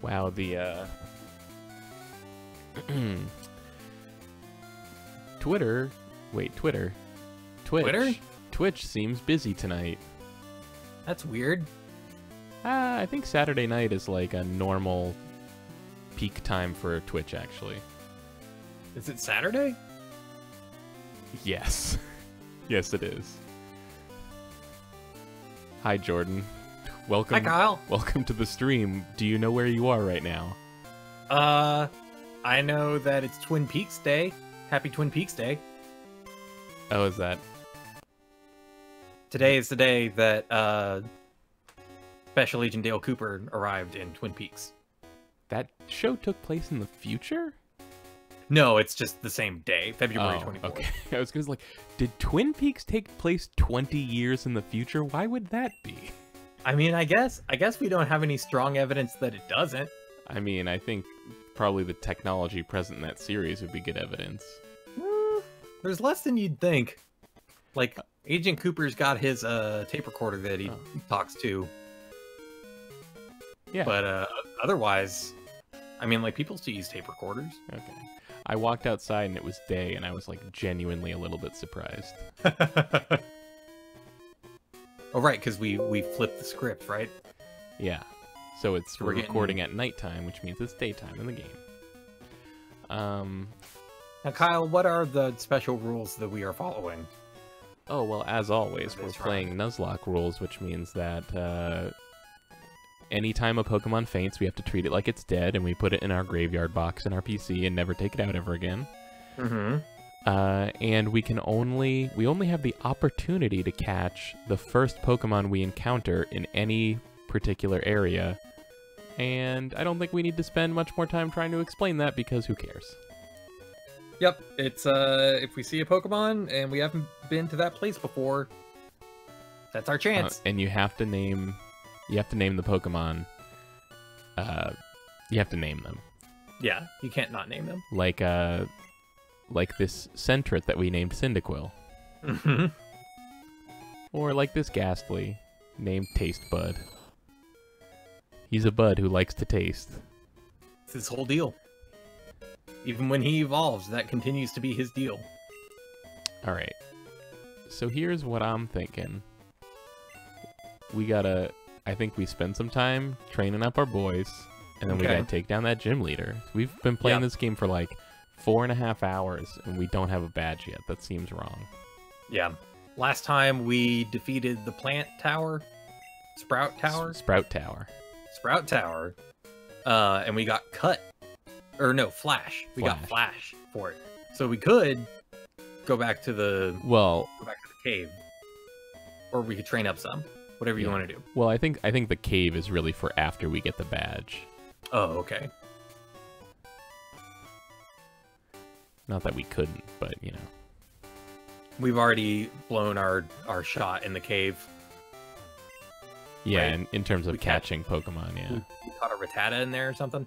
Wow, the Twitter. Wait, Twitter. Twitch. Twitter? Twitch seems busy tonight. That's weird. I think Saturday night is like a normal peak time for Twitch, actually. Is it Saturday? Yes. Yes, it is. Hi, Jordan. Welcome. Hi, Kyle. Welcome to the stream. Do you know where you are right now? I know that it's Twin Peaks Day. Happy Twin Peaks Day. Oh, is that? Today is the day that, Special Agent Dale Cooper arrived in Twin Peaks. That show took place in the future? No, it's just the same day, February 24th. Okay. I was gonna like, did Twin Peaks take place 20 years in the future? Why would that be? I mean, I guess we don't have any strong evidence that it doesn't. I mean, I think probably the technology present in that series would be good evidence. There's less than you'd think. Like, Agent Cooper's got his tape recorder that he talks to. Yeah. But otherwise, I mean, like, people still use tape recorders. Okay. I walked outside and it was day, and I was like genuinely a little bit surprised. Oh, right, because we flipped the script, right? Yeah. So it's So we're we're recording at nighttime, which means it's daytime in the game. Now, Kyle, what are the special rules that we are following? Oh, well, as always, For we're this playing Nuzlocke rules, which means that anytime a Pokemon faints, we have to treat it like it's dead, and we put it in our graveyard box in our PC and never take it out ever again. Mm-hmm. And we only have the opportunity to catch the first Pokemon we encounter in any particular area. And I don't think we need to spend much more time trying to explain that, because who cares? Yep, it's if we see a Pokemon and we haven't been to that place before, that's our chance. And you have to name the Pokemon. You have to name them. Yeah, you can't not name them. Like this Sentret that we named Cyndaquil. Mm-hmm. Or like this Ghastly, named Taste Bud. He's a bud who likes to taste. It's his whole deal. Even when he evolves, that continues to be his deal. Alright. So here's what I'm thinking. I think we spend some time training up our boys, and then we gotta take down that gym leader. We've been playing this game for like 4.5 hours, and we don't have a badge yet. That seems wrong. Yeah. Last time we defeated the plant tower, Sprout Tower? Sprout Tower. Sprout Tower. And we got cut. Or no, Flash. We got Flash for it. So we could go back to the cave. Or we could train up some. Whatever you want to do. Well, I think the cave is really for after we get the badge. Oh, okay. Not that we couldn't, but you know. We've already blown our shot in the cave. Yeah, right? in terms of catching Pokemon, yeah. We caught a Rattata in there or something?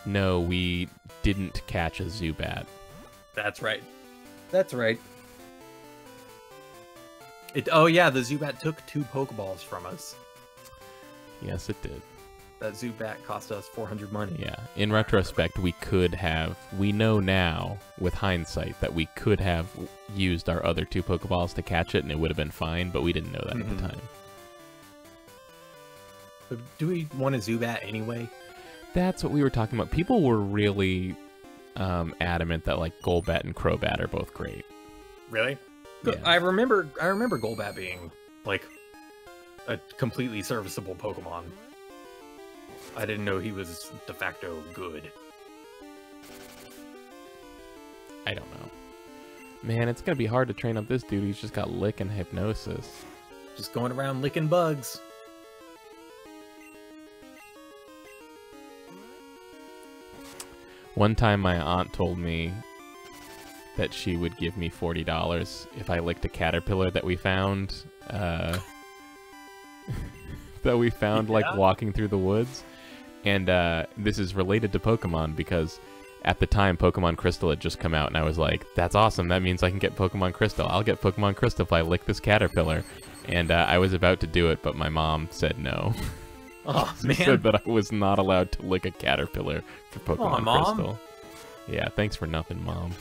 No, we didn't catch a Zubat. That's right. That's right. Oh yeah, the Zubat took 2 Pokeballs from us. Yes, it did. That Zubat cost us 400 money. Yeah, in retrospect, we know now, with hindsight, that we could have used our other 2 Pokeballs to catch it and it would have been fine, but we didn't know that at the time. But do we want a Zubat anyway? That's what we were talking about. People were really adamant that like Golbat and Crobat are both great. Really? Yeah. I remember Golbat being like a completely serviceable Pokemon. I didn't know he was de facto good. I don't know. Man, it's gonna be hard to train up this dude. He's just got Lick and Hypnosis. Just going around licking bugs. One time my aunt told me that she would give me $40 if I licked a caterpillar that we found, like walking through the woods. And this is related to Pokemon because at the time Pokemon Crystal had just come out and I was like, that's awesome, that means I can get Pokemon Crystal. I'll get Pokemon Crystal if I lick this caterpillar. And I was about to do it, but my mom said no. Oh, man. Said that I was not allowed to lick a caterpillar for Pokemon Mom. Crystal. Yeah, thanks for nothing, Mom.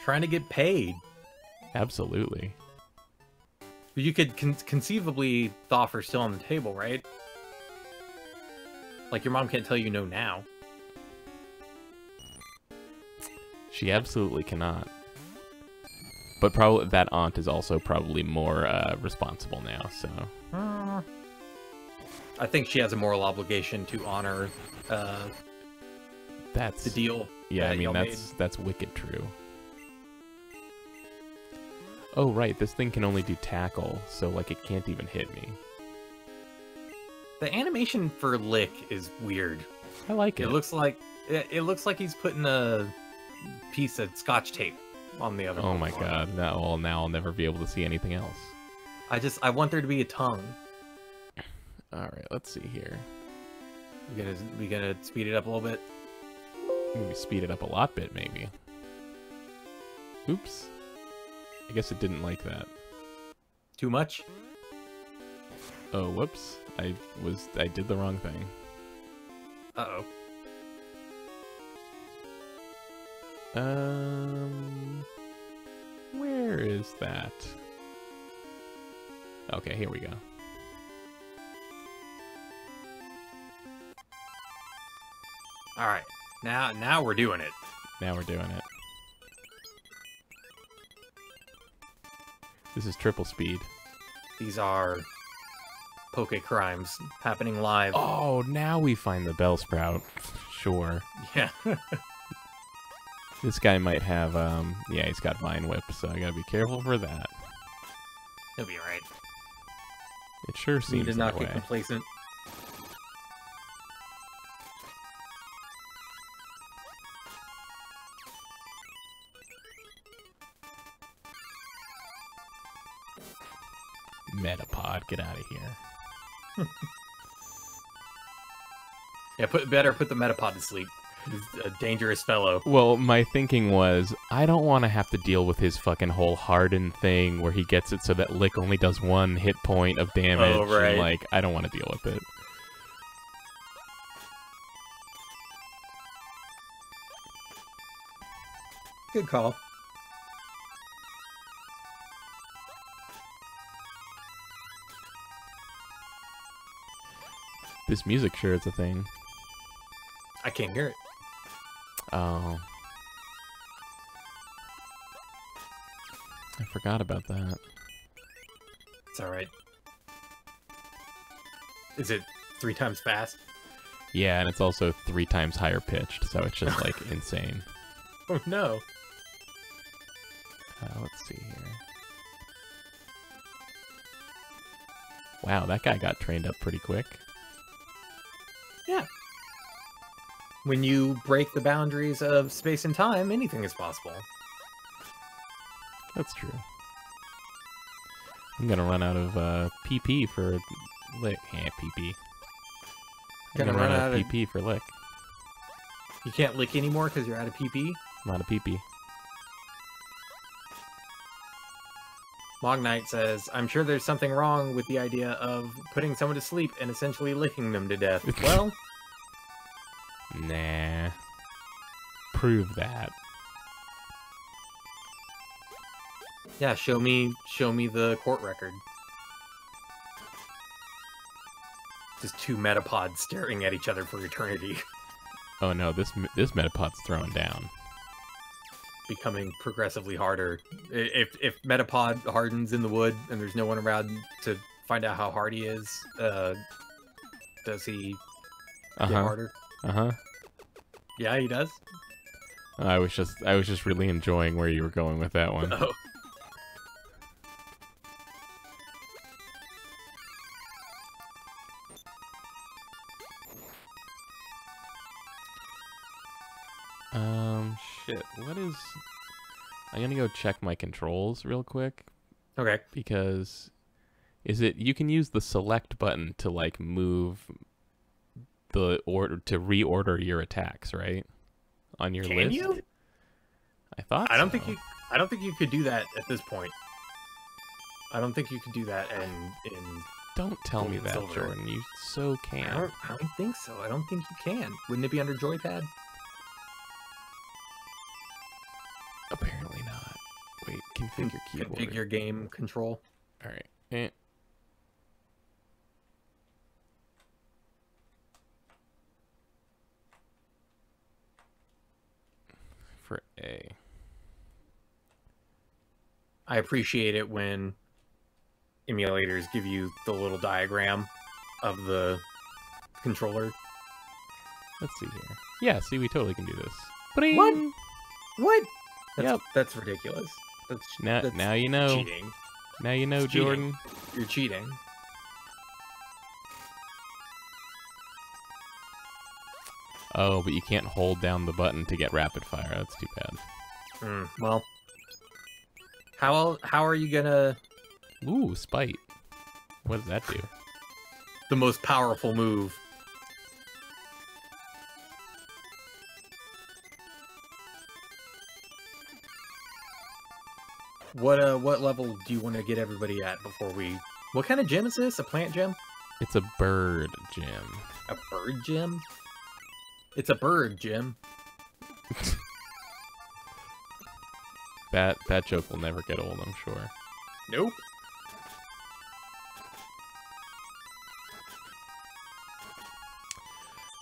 Trying to get paid. Absolutely. You could conceivably the offer's still on the table, right? Like, your mom can't tell you no now. She absolutely cannot. But probably that aunt is also probably more responsible now, so... I think she has a moral obligation to honor that's the deal. Yeah, I mean, that's wicked true. Oh, right, this thing can only do tackle, so, like, it can't even hit me. The animation for Lick is weird. I like it. It looks like he's putting a piece of Scotch tape on the other. Oh my god! Now I'll never be able to see anything else. I want there to be a tongue. All right, let's see here. We gonna speed it up a little bit. Maybe speed it up a lot bit, maybe. Oops. I guess it didn't like that. Too much? Oh, whoops. I did the wrong thing. Uh-oh. Where is that? Okay, here we go. All right. Now we're doing it. Now we're doing it. This is triple speed. These are poke crimes happening live. Oh, now we find the Bellsprout. Sure. Yeah. This guy might have, yeah, he's got Vine Whip, so I gotta be careful for that. He'll be alright. It sure seems that way. Need to not get way. complacent. Metapod, get out of here. Yeah, better put the Metapod to sleep. He's a dangerous fellow. Well, my thinking was, I don't want to have to deal with his fucking whole harden thing where he gets it so that Lick only does 1 hit point of damage. Oh, right. And, like, I don't want to deal with it. Good call. This music sure is a thing. I can't hear it. Oh. I forgot about that. It's alright. Is it 3 times fast? Yeah, and it's also 3 times higher pitched, so it's just, like, insane. Oh, no. Let's see here. Wow, that guy got trained up pretty quick. Yeah. When you break the boundaries of space and time, anything is possible. That's true. I'm gonna run out of PP for Lick. Yeah, PP. I'm gonna run out of PP for Lick. You can't lick anymore because you're out of PP? I'm out of PP. Mognite says, I'm sure there's something wrong with the idea of putting someone to sleep and essentially licking them to death. Well... Nah. Prove that. Yeah, show me the court record. Just 2 Metapods staring at each other for eternity. Oh no, this Metapod's throwing down. Becoming progressively harder. If Metapod hardens in the wood and there's no one around to find out how hard he is, does he get harder? Uh-huh. Yeah, he does. I was just really enjoying where you were going with that one. Oh. Shit. What is... I'm gonna go check my controls real quick. Okay. Because you can use the select button to like move the order to reorder your attacks, right? On your list. Can you? I thought I don't think you could do that at this point. I don't think you could do that in Don't tell me that, Jordan. You so can. I don't think so. I don't think you can. Wouldn't it be under joypad? Apparently not. Wait, configure keyboard. Configure game control. All right. For A. I appreciate it when emulators give you the little diagram of the controller. Let's see here. Yeah, see, we totally can do this. What? What? Yep. That's ridiculous. That's now you know. Cheating. Now you know, Jordan. You're cheating. Oh, but you can't hold down the button to get rapid fire. That's too bad. Well, how are you gonna... Ooh, spite. What does that do? The most powerful move. What level do you want to get everybody at before we... What kind of gym is this? A plant gym? It's a bird gym. A bird gym? It's a bird gym. That joke will never get old, I'm sure. Nope.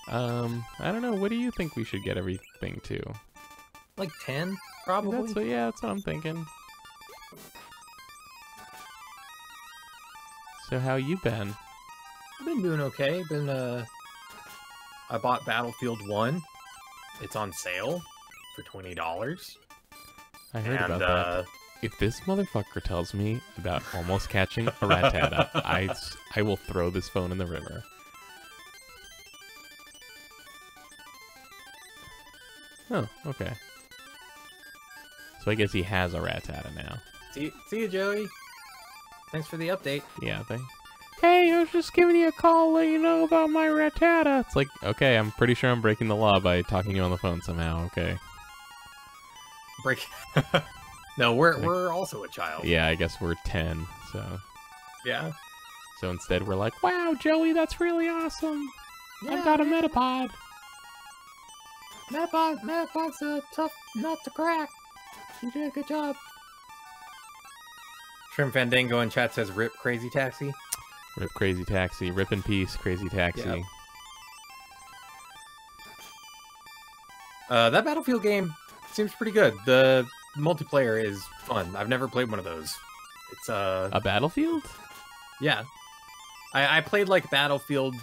I don't know. What do you think we should get everything to? Like 10, probably? That's what I'm thinking. So how you been? I've been doing okay. I bought Battlefield 1. It's on sale for $20. I heard about that. If this motherfucker tells me about almost catching a Rattata, I will throw this phone in the river. Oh, okay. So I guess he has a Rattata now. See you, Joey. Thanks for the update. Yeah, Hey, I was just giving you a call, let you know about my Rattata. It's like, okay, I'm pretty sure I'm breaking the law by talking to you on the phone somehow. Okay. No, we're also a child. Yeah, I guess we're 10. So. Yeah. So instead, we're like, wow, Joey, that's really awesome. Yeah, I've got a Metapod. Metapod's a tough nut to crack. You did a good job. Shrimp Fandango in chat says, "Rip Crazy Taxi." Rip Crazy Taxi. Rip in peace, Crazy Taxi. Yep. That Battlefield game seems pretty good. The multiplayer is fun. I've never played one of those. It's a Battlefield? Yeah. I played like Battlefield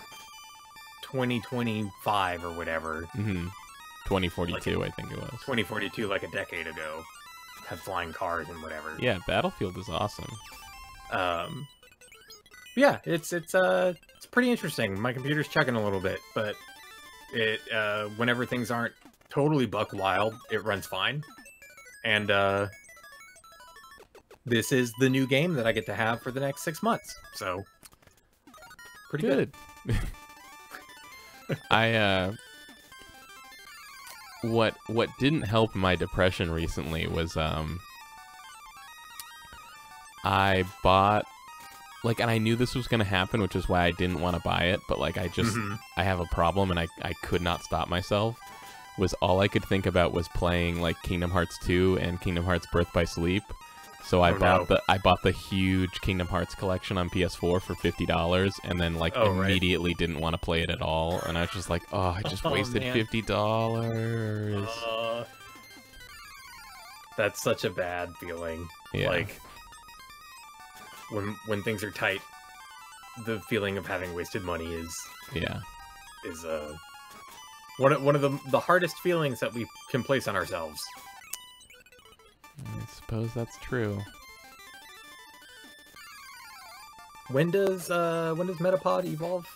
2025 or whatever. 2042, I think it was. 2042, like a decade ago. Had flying cars and whatever. Yeah, Battlefield is awesome. Yeah, it's pretty interesting. My computer's chugging a little bit, but it whenever things aren't totally buck wild, it runs fine. And this is the new game that I get to have for the next 6 months. So pretty good. What didn't help my depression recently was I bought, like, and I knew this was going to happen, which is why I didn't want to buy it, but like I have a problem and I could not stop myself. Was all I could think about was playing like Kingdom Hearts 2 and Kingdom Hearts Birth by Sleep. So I bought the huge Kingdom Hearts collection on PS4 for $50, and then like immediately didn't want to play it at all. And I was just like, oh, I just wasted $50. That's such a bad feeling. Yeah. Like when things are tight, the feeling of having wasted money is one of the hardest feelings that we can place on ourselves. I suppose that's true. When does Metapod evolve?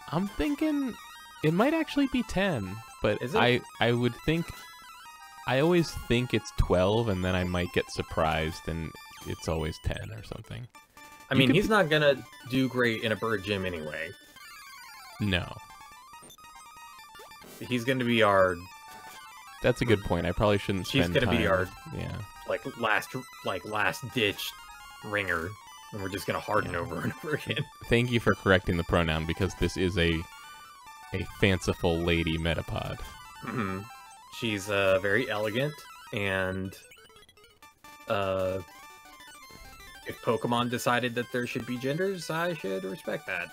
I'm thinking it might actually be 10, but I would think, I always think it's 12, and then I might get surprised and it's always 10 or something. I mean, he's not gonna do great in a bird gym anyway. No. He's gonna be our... That's a good point. I probably shouldn't spend time. She's gonna be our last ditch ringer. And we're just going to harden over and over again. Thank you for correcting the pronoun, because this is a fanciful lady Metapod. Mm-hmm. She's very elegant, and if Pokemon decided that there should be genders, I should respect that.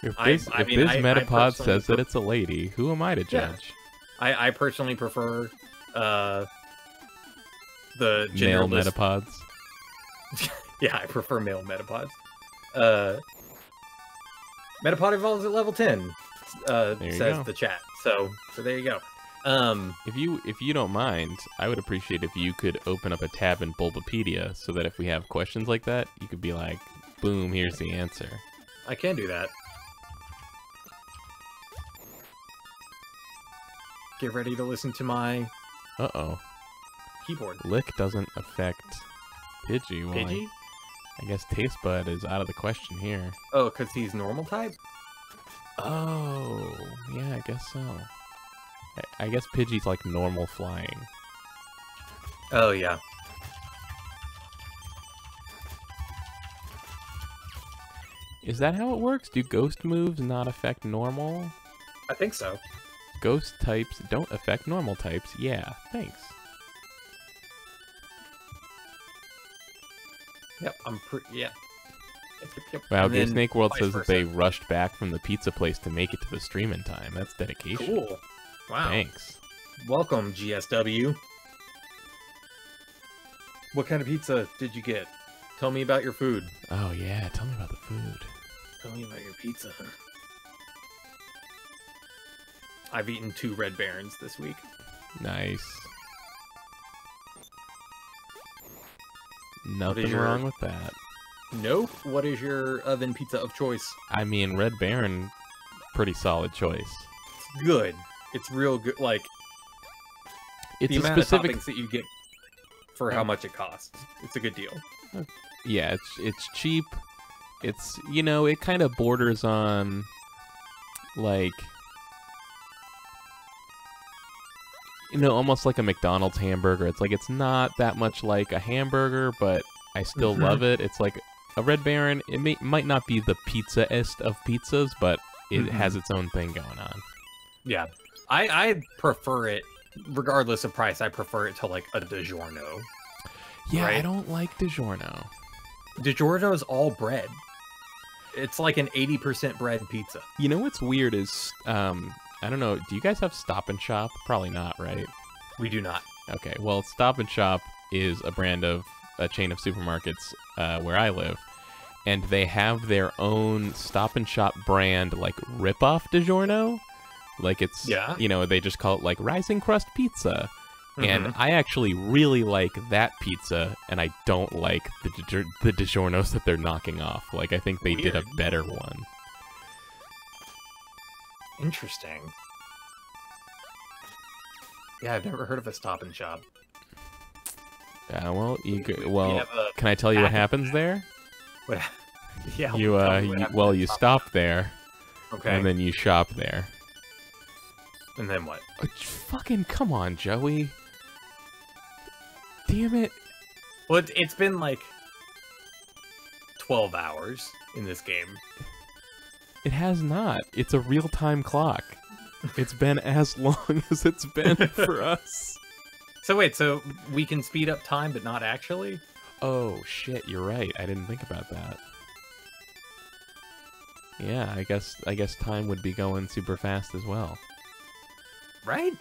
If this Metapod says that it's a lady, who am I to judge? Yeah. I personally prefer the male Metapods. Yeah, I prefer male Metapods. Metapod evolves at level 10, says the chat. So there you go. If you don't mind, I would appreciate if you could open up a tab in Bulbapedia so that if we have questions like that, you could be like, boom, here's the answer. I can do that. Get ready to listen to my keyboard. Lick doesn't affect Pidgey. Well, Pidgey? I guess Taste Bud is out of the question here. Oh, because he's normal type? Oh, yeah, I guess so. I guess Pidgey's like normal flying. Oh, yeah. Is that how it works? Do ghost moves not affect normal? I think so. Ghost types don't affect normal types. Yeah, thanks. Yep, yeah. Yep. Wow, Game Snake World says that they rushed back from the pizza place to make it to the stream in time. That's dedication. Cool. Wow. Thanks. Welcome, GSW. What kind of pizza did you get? Tell me about your food. Oh, yeah. Tell me about the food. Tell me about your pizza. I've eaten 2 Red Barons this week. Nice. Nothing wrong with that. Nope. What is your oven pizza of choice? I mean, Red Baron, pretty solid choice. It's good. It's real good. Like, it's the a amount specific of toppings that you get for how much it costs. It's a good deal. Yeah, it's cheap. It's, you know, it kind of borders on, like, you know, almost like a McDonald's hamburger. It's like, it's not that much like a hamburger, but I still love it. It's like a Red Baron. It might not be the pizza-est of pizzas, but it has its own thing going on. Yeah. I prefer it, regardless of price, I prefer it to, like, a DiGiorno. Yeah, right? I don't like DiGiorno. DiGiorno is all bread. It's like an 80% bread pizza. You know what's weird is, I don't know, do you guys have Stop and Shop? Probably not, right? We do not. Okay, well, Stop and Shop is a chain of supermarkets where I live, and they have their own Stop and Shop brand, like, rip-off DiGiorno. Like, it's, you know, they just call it, like, Rising Crust Pizza. And I actually really like that pizza, and I don't like the DiGiornos that they're knocking off. Like, I think they did a better one. Interesting. Yeah, I've never heard of a Stop and Shop. Well, can I tell you what happens there? What? Yeah. You stop there, okay, and then you shop there. And then what? Fucking come on, Joey. Damn it. Well, it's been like 12 hours in this game. It has not. It's a real-time clock. It's been as long as it's been for us. So wait, so we can speed up time, but not actually? Oh, shit, you're right. I didn't think about that. Yeah, I guess time would be going super fast as well. Right?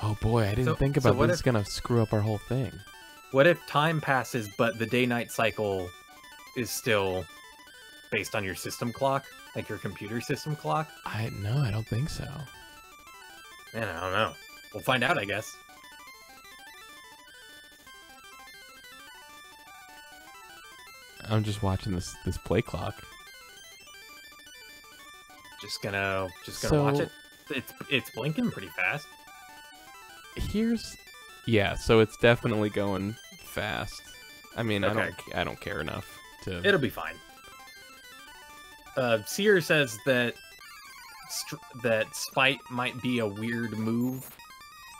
Oh boy, I didn't think about this. It's gonna screw up our whole thing. What if time passes, but the day-night cycle is still based on your system clock? Like your computer system clock? No, I don't think so. Man, I don't know. We'll find out, I guess. I'm just watching this play clock. Just gonna watch it. It's blinking pretty fast. So it's definitely going fast. I mean, okay. I don't care enough to. It'll be fine. Seer says that Spite might be a weird move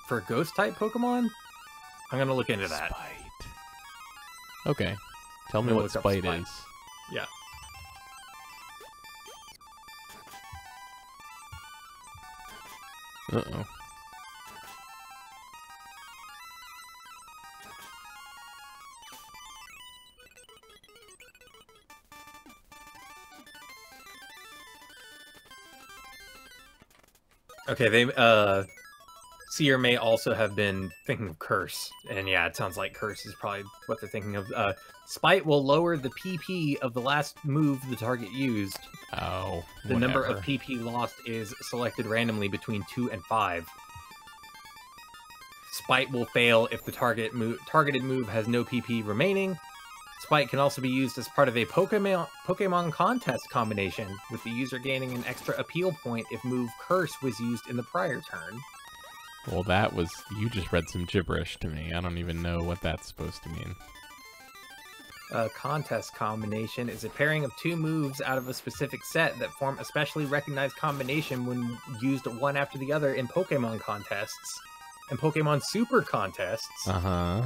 for Ghost type Pokemon. I'm gonna look into that. Spite. Okay. Tell me what Spite is. Yeah. Uh-oh. Okay, they Seer may also have been thinking of Curse, and yeah, it sounds like Curse is probably what they're thinking of. Spite will lower the PP of the last move the target used. Oh, the number of PP lost is selected randomly between 2 and 5. Spite will fail if the targeted move has no PP remaining. Spite can also be used as part of a Pokemon contest combination, with the user gaining an extra appeal point if move Curse was used in the prior turn. Well, that was... You just read some gibberish to me. I don't even know what that's supposed to mean. A contest combination is a pairing of 2 moves out of a specific set that form a specially recognized combination when used one after the other in Pokemon contests and Pokemon Super contests. Uh-huh.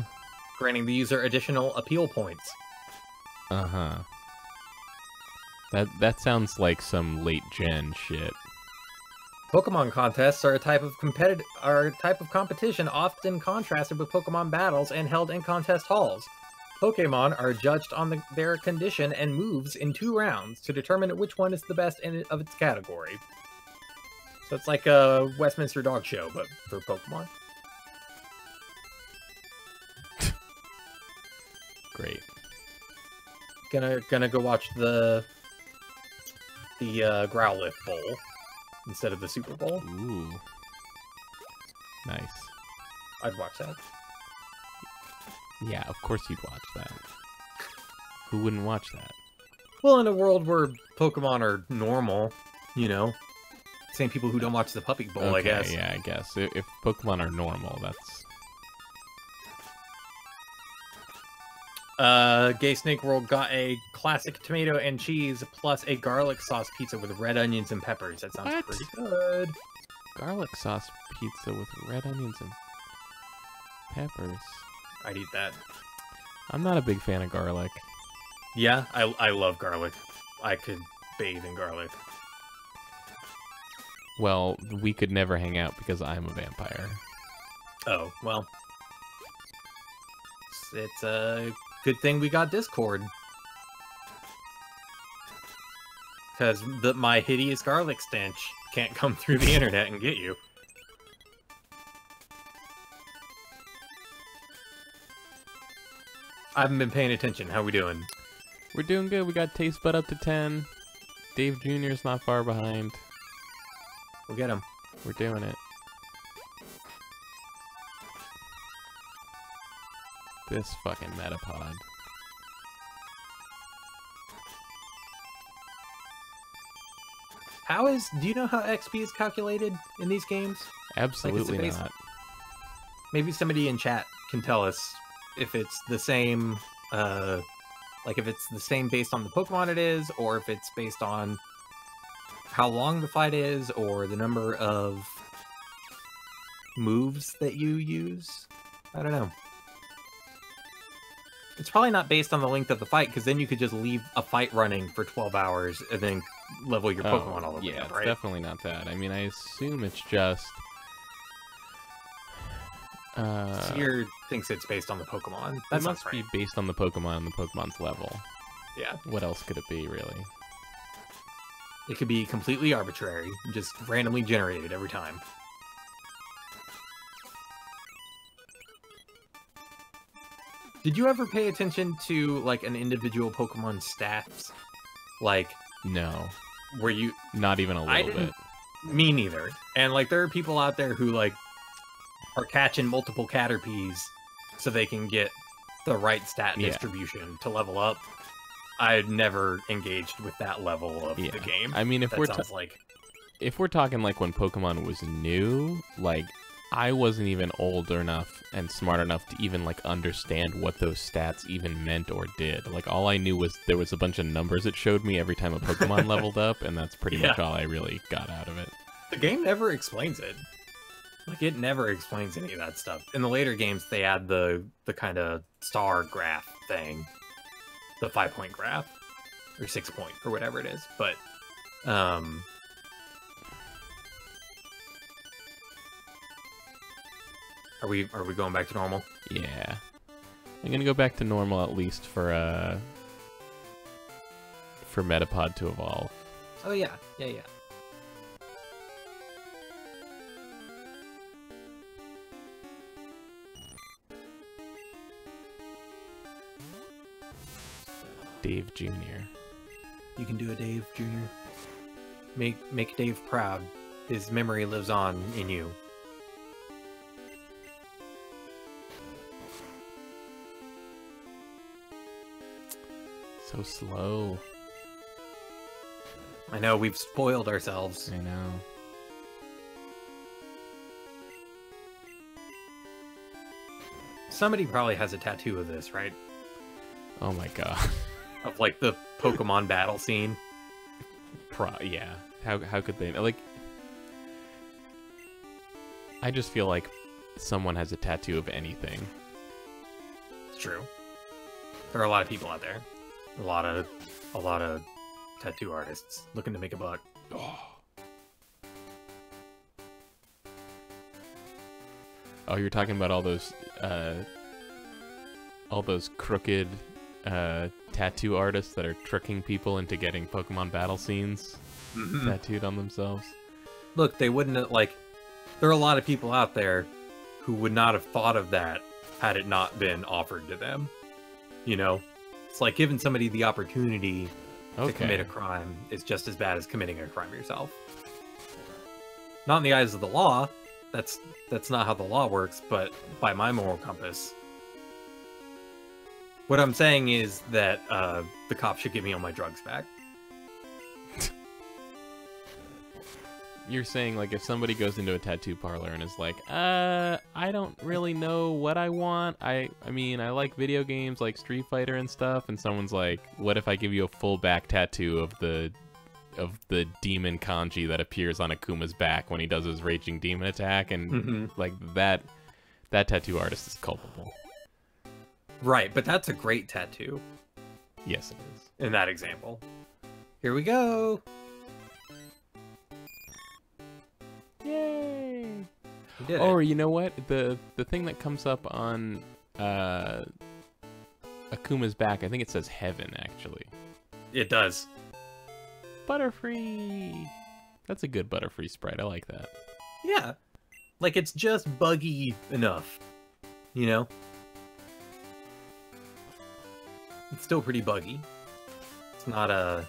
Granting the user additional appeal points. Uh-huh. That sounds like some late gen shit. Pokemon contests are a type of competition often contrasted with Pokemon battles and held in contest halls. Pokemon are judged on their condition and moves in 2 rounds to determine which one is the best of its category. So it's like a Westminster Dog Show, but for Pokemon. Great. Gonna go watch the Growlithe Bowl instead of the Super Bowl. Ooh. Nice. I'd watch that. Yeah, of course you'd watch that. Who wouldn't watch that? Well, in a world where Pokemon are normal, you know, same people who don't watch the Puppy Bowl, okay, I guess. Yeah, I guess. If Pokemon are normal, that's... Gay Snake World got a classic tomato and cheese plus a garlic sauce pizza with red onions and peppers. That sounds pretty good. Garlic sauce pizza with red onions and peppers. I'd eat that. I'm not a big fan of garlic. Yeah, I love garlic. I could bathe in garlic. Well, we could never hang out because I'm a vampire. Oh, well. It's a good thing we got Discord. Because my hideous garlic stench can't come through the internet and get you. I haven't been paying attention. How we doing? We're doing good. We got Taste Bud up to 10. Dave Jr.'s not far behind. We'll get him. We're doing it. This fucking Metapod. Do you know how XP is calculated in these games? Absolutely like not. Maybe somebody in chat can tell us if it's the same, like if it's the same based on the Pokemon it is, or if it's based on how long the fight is, or the number of moves that you use. I don't know. It's probably not based on the length of the fight, because then you could just leave a fight running for 12 hours and then level your Pokemon all the way up, right? Yeah, it's definitely not that. I mean, I assume it's just... Seer thinks it's based on the Pokemon. That must be based on the Pokemon and the Pokemon's level. Yeah. What else could it be, really? It could be completely arbitrary, just randomly generated every time. Did you ever pay attention to, like, an individual Pokemon's stats? Like... No. Were you... Not even a little bit. Me neither. And, like, there are people out there who, like, are catching multiple Caterpies so they can get the right stat distribution to level up. I'd never engaged with that level of the game. I mean, if we're talking like when Pokemon was new, like I wasn't even old enough and smart enough to even like understand what those stats even meant or did. Like all I knew was there was a bunch of numbers it showed me every time a Pokemon leveled up, and that's pretty much all I really got out of it. The game never explains it. Like, it never explains any of that stuff. In the later games, they add the kind of star graph thing. The 5-point graph. Or 6-point, or whatever it is. But, Are we going back to normal? Yeah. I'm gonna go back to normal at least for Metapod to evolve. Oh yeah. Yeah. Dave Jr. You can do a Dave Jr. Make Dave proud. His memory lives on in you. So slow. I know, we've spoiled ourselves. I know. Somebody probably has a tattoo of this, right? Oh my god. Of, like, the Pokemon battle scene. Yeah. How could they... Like... I just feel like someone has a tattoo of anything. It's true. There are a lot of people out there. A lot of tattoo artists looking to make a buck. Oh, you're talking about all those crooked tattoo artists that are tricking people into getting Pokemon battle scenes tattooed on themselves. Look, they wouldn't have, like, there are a lot of people out there who would not have thought of that had it not been offered to them. You know? It's like giving somebody the opportunity to commit a crime is just as bad as committing a crime yourself. Not in the eyes of the law. That's not how the law works, but by my moral compass. What I'm saying is that the cops should give me all my drugs back. You're saying, like, if somebody goes into a tattoo parlor and is like, I don't really know what I want. I mean, I like video games like Street Fighter and stuff, and someone's like, what if I give you a full back tattoo of the demon kanji that appears on Akuma's back when he does his raging demon attack, and like that tattoo artist is culpable. Right, but that's a great tattoo. Yes, it is. In that example. Here we go. Yay! We did or it. You know what? The thing that comes up on Akuma's back, I think it says heaven, actually. It does. Butterfree! That's a good Butterfree sprite. I like that. Yeah. Like, it's just buggy enough. You know? It's still pretty buggy. It's not a...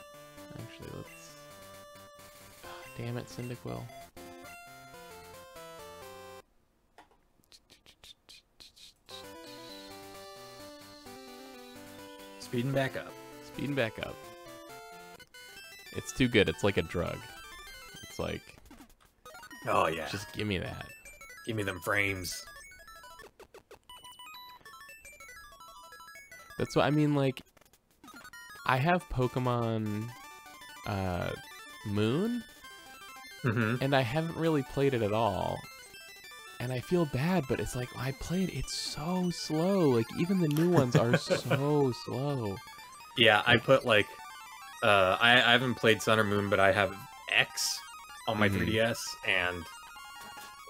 Actually, let's... Oh, damn it, Cyndaquil. Speeding back up. Speeding back up. It's too good. It's like a drug. It's like... Oh, yeah. Just give me that. Give me them frames. That's what I mean, like... I have Pokemon... Moon? And I haven't really played it at all. And I feel bad, but it's like, I played, it's so slow. Like, even the new ones are so slow. Yeah, I put, like... I haven't played Sun or Moon, but I have X on my 3DS, and,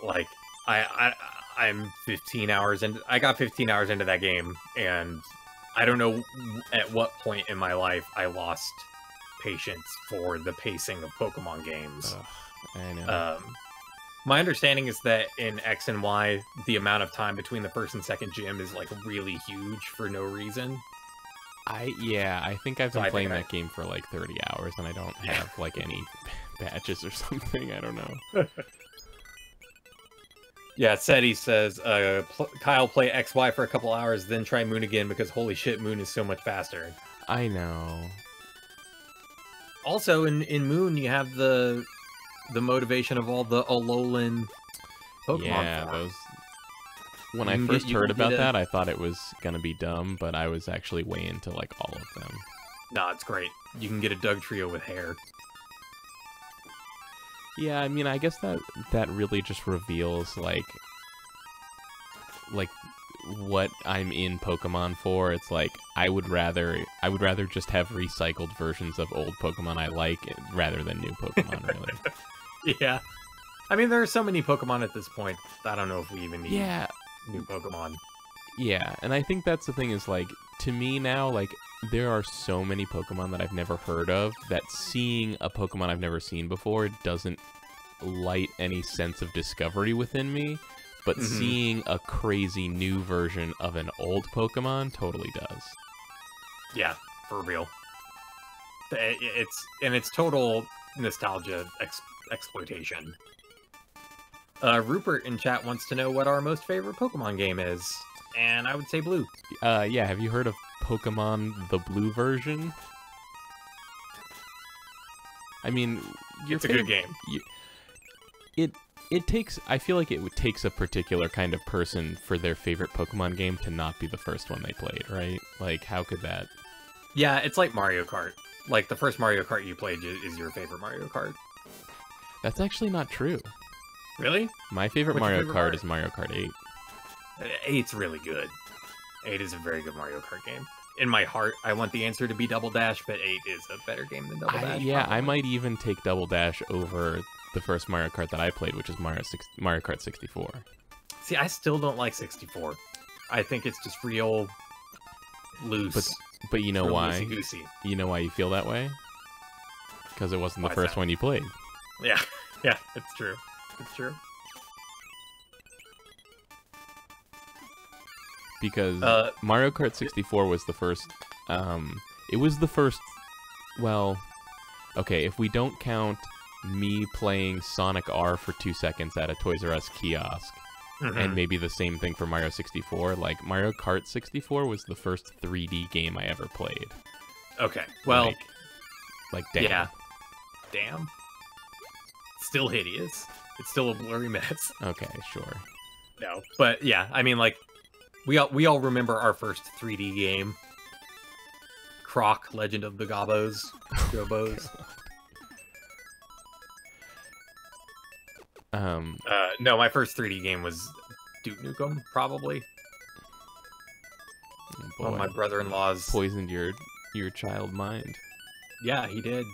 like, I'm 15 hours into... I got 15 hours into that game, and I don't know at what point in my life I lost patience for the pacing of Pokemon games. Ugh, I know. My understanding is that in X and Y, the amount of time between the first and second gym is, like, really huge for no reason. I think I've been playing that game for like 30 hours, and I don't have like any badges or something. I don't know. Yeah, Seti says, Kyle, play XY for a couple hours, then try Moon again, because holy shit, Moon is so much faster. I know. Also, in Moon, you have the motivation of all the Alolan Pokemon. Yeah, those... When I first heard about that, I thought it was gonna be dumb, but I was actually way into, like, all of them. Nah, it's great. You can get a Dugtrio with hair. Yeah, I mean, I guess that really just reveals like what I'm in Pokemon for. It's like I would rather just have recycled versions of old Pokemon I like rather than new Pokemon, really. Yeah. I mean, there are so many Pokemon at this point. I don't know if we even need new Pokemon. Yeah, and I think that's the thing is, like, to me now, like, there are so many Pokemon that I've never heard of that seeing a Pokemon I've never seen before doesn't light any sense of discovery within me, but seeing a crazy new version of an old Pokemon totally does. Yeah, for real. It's total nostalgia exploitation. Rupert in chat wants to know what our most favorite Pokemon game is, and I would say Blue. Yeah, have you heard of Pokemon the Blue version? I mean, it's a good game. It takes, I feel like it takes a particular kind of person for their favorite Pokemon game to not be the first one they played, right? Like, how could that? Yeah, it's like Mario Kart. Like, the first Mario Kart you played is your favorite Mario Kart. That's actually not true. Really? My favorite Mario Kart is Mario Kart 8. 8's really good. 8 is a very good Mario Kart game. In my heart, I want the answer to be Double Dash, but 8 is a better game than Double Dash. Yeah, probably. I might even take Double Dash over the first Mario Kart that I played, which is Mario Kart 64. See, I still don't like 64. I think it's just real loose. But you know why? Loosey-goosey. You know why you feel that way? Because it wasn't the first one you played. Yeah, yeah, it's true. It's true. Because Mario Kart 64 was the first. It was the first. Well, okay, if we don't count me playing Sonic R for 2 seconds at a Toys R Us kiosk, and maybe the same thing for Mario 64, like Mario Kart 64 was the first 3D game I ever played. Okay, well, like damn. Yeah, damn. Still hideous. It's still a blurry mess. Okay, sure. No, but yeah, I mean, like, we all remember our first 3D game, Croc: Legend of the Gobos. No, my first 3D game was Duke Nukem, probably. Oh boy. My brother-in-law's poisoned your child mind. Yeah, he did.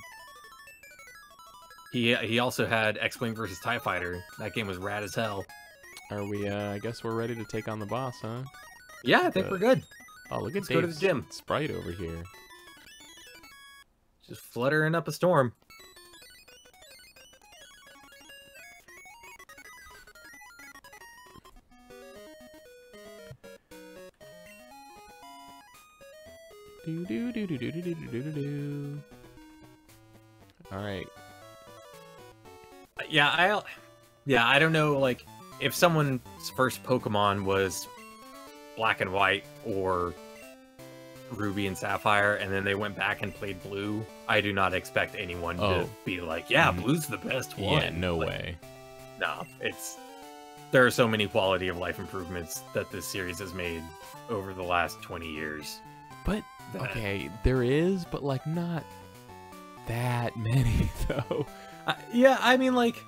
He also had X-Wing versus TIE Fighter. That game was rad as hell. Are we, I guess we're ready to take on the boss, huh? Yeah, I think we're good. Oh, look at Let's go to the gym. Sprite over here. Just fluttering up a storm. All right. Yeah, I don't know, like, if someone's first Pokemon was Black and White or Ruby and Sapphire, and then they went back and played Blue, I do not expect anyone to be like, yeah, Blue's the best one. Yeah, no way. No, there are so many quality of life improvements that this series has made over the last 20 years. But, okay, there is, but, like, not that many, though. Yeah, I mean, like,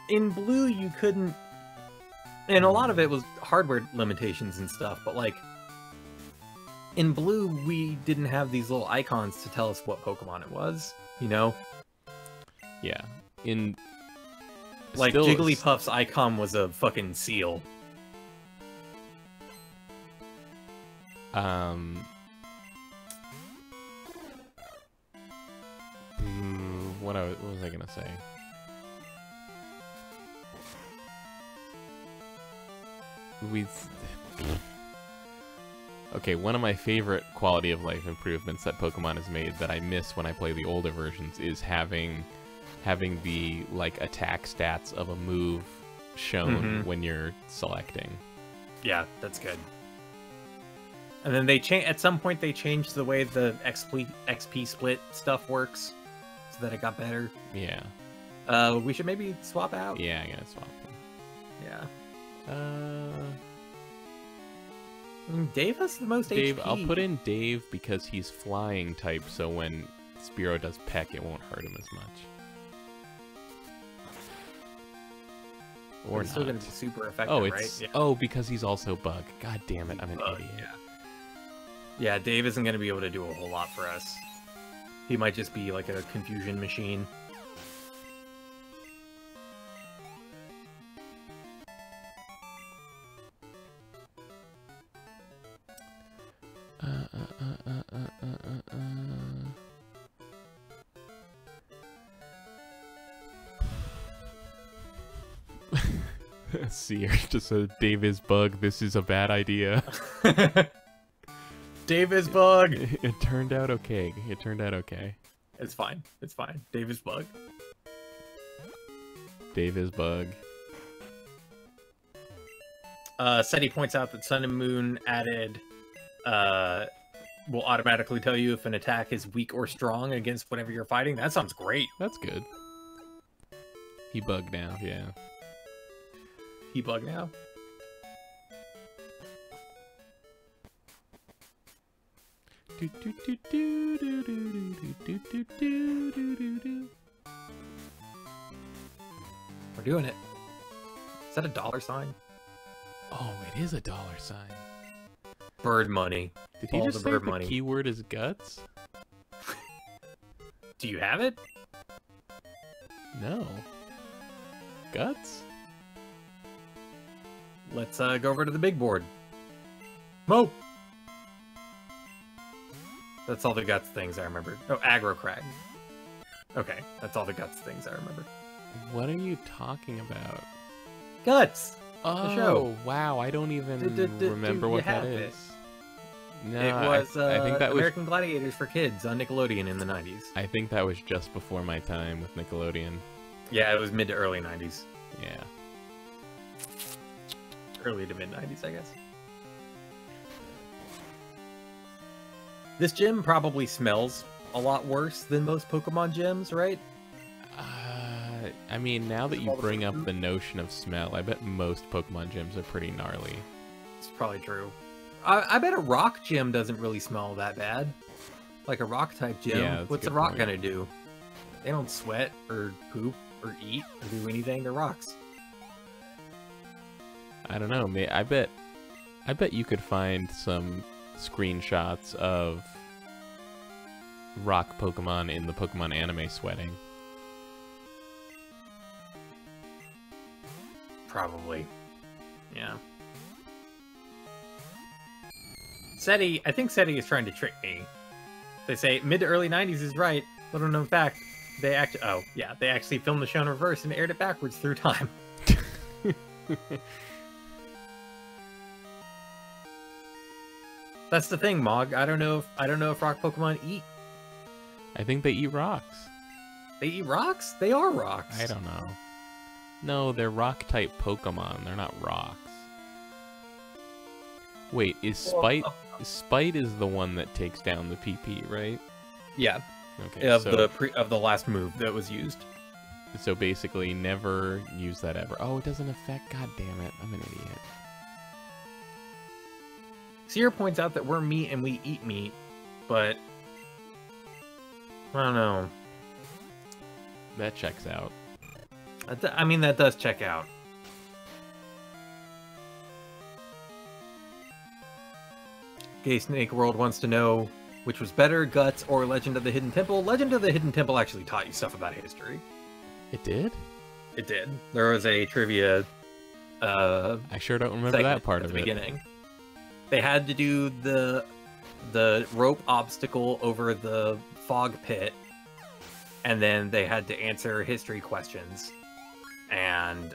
in Blue, you couldn't... And a lot of it was hardware limitations and stuff, but, like, in Blue, we didn't have these little icons to tell us what Pokemon it was, you know? Yeah. Like, Jigglypuff's icon was a fucking seal. What was I gonna say? Okay, one of my favorite quality of life improvements that Pokemon has made that I miss when I play the older versions is having the, like, attack stats of a move shown when you're selecting. Yeah, that's good. And then at some point they changed the way the XP split stuff works so that it got better. Yeah. We should maybe swap out. Yeah, I'm gonna swap them. Yeah. Dave has the most Dave, HP. I'll put in Dave because he's flying type, so when Spearow does peck, it won't hurt him as much. Or it's still going to be super effective, oh, right? Yeah. Oh, because he's also bug. God damn it, I'm an idiot. Yeah, Dave isn't going to be able to do a whole lot for us. He might just be like a confusion machine. Seer just said, Dave is bug, this is a bad idea. Dave is bug! It turned out okay. It turned out okay. It's fine. It's fine. Dave is bug. Dave is bug. Seti points out that Sun and Moon added will automatically tell you if an attack is weak or strong against whatever you're fighting. That sounds great. That's good. He bugged now, yeah. He bug now? We're doing it. Is that a dollar sign? Oh, it is a dollar sign. Bird money. Did he just say the keyword is guts? Do you have it? No. Guts? Let's go over to the big board. Mo! That's all the guts things I remember. Oh, aggro crag. Okay, that's all the guts things I remember. What are you talking about? Guts! Oh, the show. Wow, I don't even remember what that is. No, it was I think that American Gladiators for kids on Nickelodeon in the 90s. I think that was just before my time with Nickelodeon. Yeah, it was mid to early 90s. Yeah. Early to mid 90s, I guess. This gym probably smells a lot worse than most Pokemon gyms, right? I mean, now that you bring up the notion of smell, I bet most Pokemon gyms are pretty gnarly. It's probably true. I bet a rock gym doesn't really smell that bad. Like a rock type gym. Yeah, what's a rock gonna do? They don't sweat or poop or eat or do anything. They're rocks. I don't know. I bet you could find some screenshots of rock Pokemon in the Pokemon anime sweating. Probably. Yeah. Seti, I think Seti is trying to trick me. They say mid to early 90s is right. Little known fact, they actually filmed the show in reverse and aired it backwards through time. That's the thing, Mog. I don't know if rock Pokemon eat. I think they eat rocks. They eat rocks? They are rocks. I don't know. No, they're rock-type Pokemon. They're not rocks. Wait, is Spite... Spite is the one that takes down the PP, right? Yeah. Okay. Of the last move that was used. So basically, never use that ever. Oh, it doesn't affect... God damn it. I'm an idiot. Seer points out that we're meat and we eat meat, but... I don't know. That checks out. I mean, that does check out. Gay Snake World wants to know which was better, Guts or Legend of the Hidden Temple. Legend of the Hidden Temple actually taught you stuff about history. It did? It did. There was a trivia I sure don't remember that part of it. Beginning. They had to do the rope obstacle over the fog pit, and then they had to answer history questions. And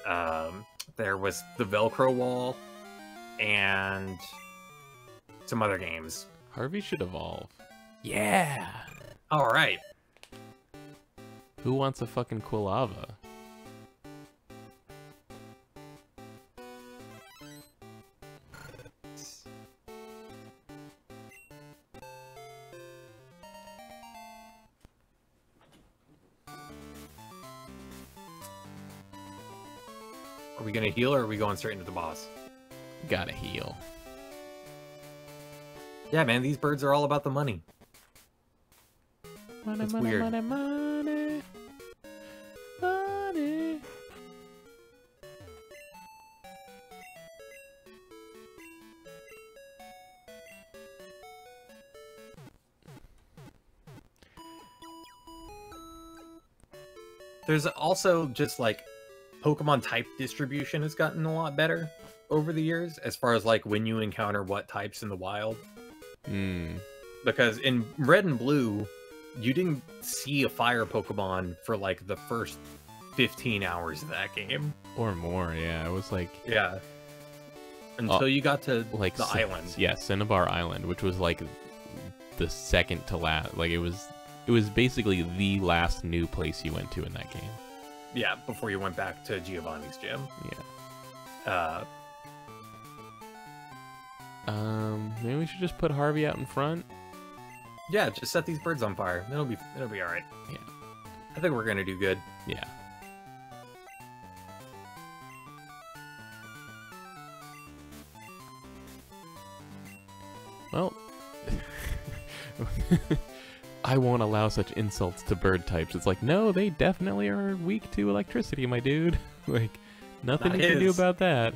there was the Velcro wall and some other games. Harvey should evolve. Yeah. All right. Who wants a fucking Quilava? Are we gonna heal or are we going straight into the boss? Gotta heal. Yeah, man, these birds are all about the money. Money, That's money, weird. money, money. Money. There's also just like Pokemon type distribution has gotten a lot better over the years as far as like when you encounter what types in the wild. Because in Red and Blue, you didn't see a fire Pokemon for like the first 15 hours of that game. Or more, yeah. It was like... Yeah. Until you got to like the island. Yeah, Cinnabar Island, which was like the second to last. Like it was basically the last new place you went to in that game. Yeah, before you went back to Giovanni's gym. Yeah. Maybe we should just put Harvey out in front. Yeah, just set these birds on fire. It'll be all right. Yeah. I think we're gonna do good. Yeah. Well, I won't allow such insults to bird types. It's like, no, they definitely are weak to electricity, my dude. Like, nothing you can do about that.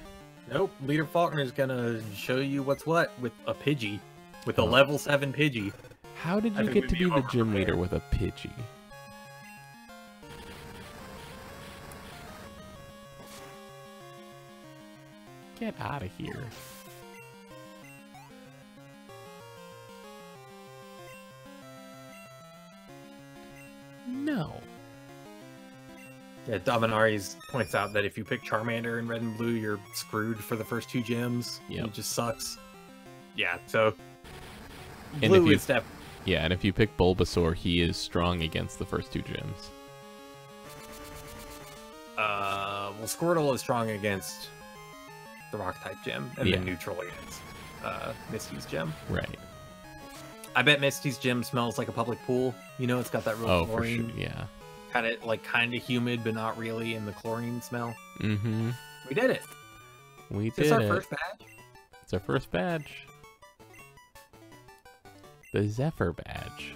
Nope. Leader Faulkner's gonna show you what's what with a Pidgey. With a level 7 Pidgey. How did you get to be the gym leader with a Pidgey? Get out of here. No. Yeah, Dominaris points out that if you pick Charmander in Red and Blue, you're screwed for the first 2 gyms. Yep. It just sucks. Yeah, so... And Blue is step. Yeah, and if you pick Bulbasaur, he is strong against the first 2 gyms. Well, Squirtle is strong against the Rock-type gym, and then neutral against Misty's gym. Right. I bet Misty's gym smells like a public pool. You know, it's got that real chlorine. For sure, yeah. Kind of humid, but not really in the chlorine smell. Mm-hmm. We did it. We did it. Is this our first badge? It's our first badge. The Zephyr badge.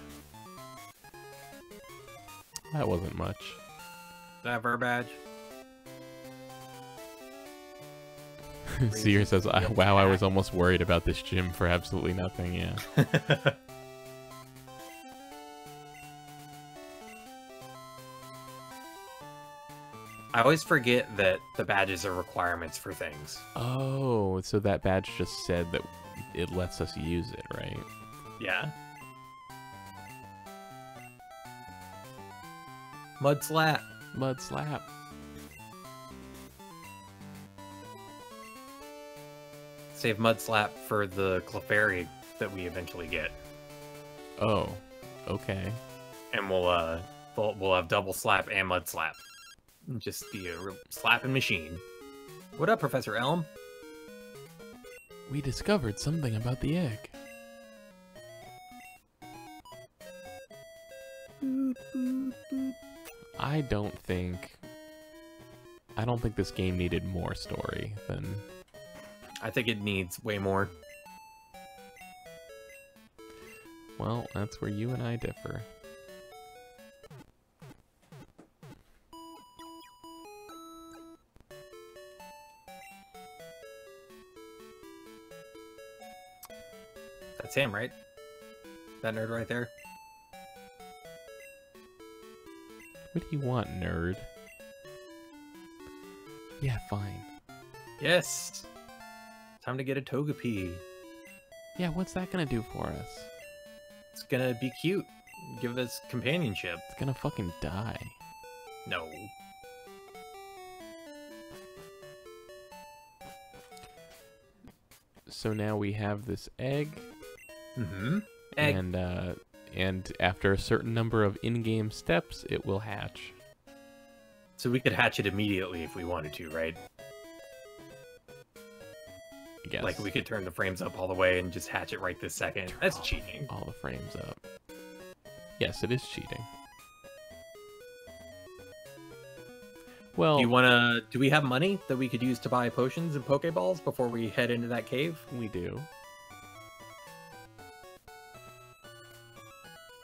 That wasn't much. Zephyr badge. Seer says, wow, I was almost worried about this gym for absolutely nothing, yeah. I always forget that the badges are requirements for things. Oh, so that badge just said that it lets us use it, right? Yeah. Mud Slap. Mud Slap. Save Mud Slap for the Clefairy that we eventually get. Oh, okay. And we'll have Double Slap and Mud Slap. Just be a real slapping machine. What up, Professor Elm? We discovered something about the egg. I don't think this game needed more story than... I think it needs way more. Well, that's where you and I differ. That's him, right? That nerd right there? What do you want, nerd? Yeah, fine. Yes! Time to get a Togepi. Yeah, what's that gonna do for us? It's gonna be cute. Give us companionship. It's gonna fucking die. No. So now we have this egg. Mm-hmm. Egg. And after a certain number of in-game steps, it will hatch. So we could hatch it immediately if we wanted to, right? I guess. Like, we could turn the frames up all the way and just hatch it right this second. That's cheating. All the frames up. Yes, it is cheating. Well... Do we have money that we could use to buy potions and Pokeballs before we head into that cave? We do.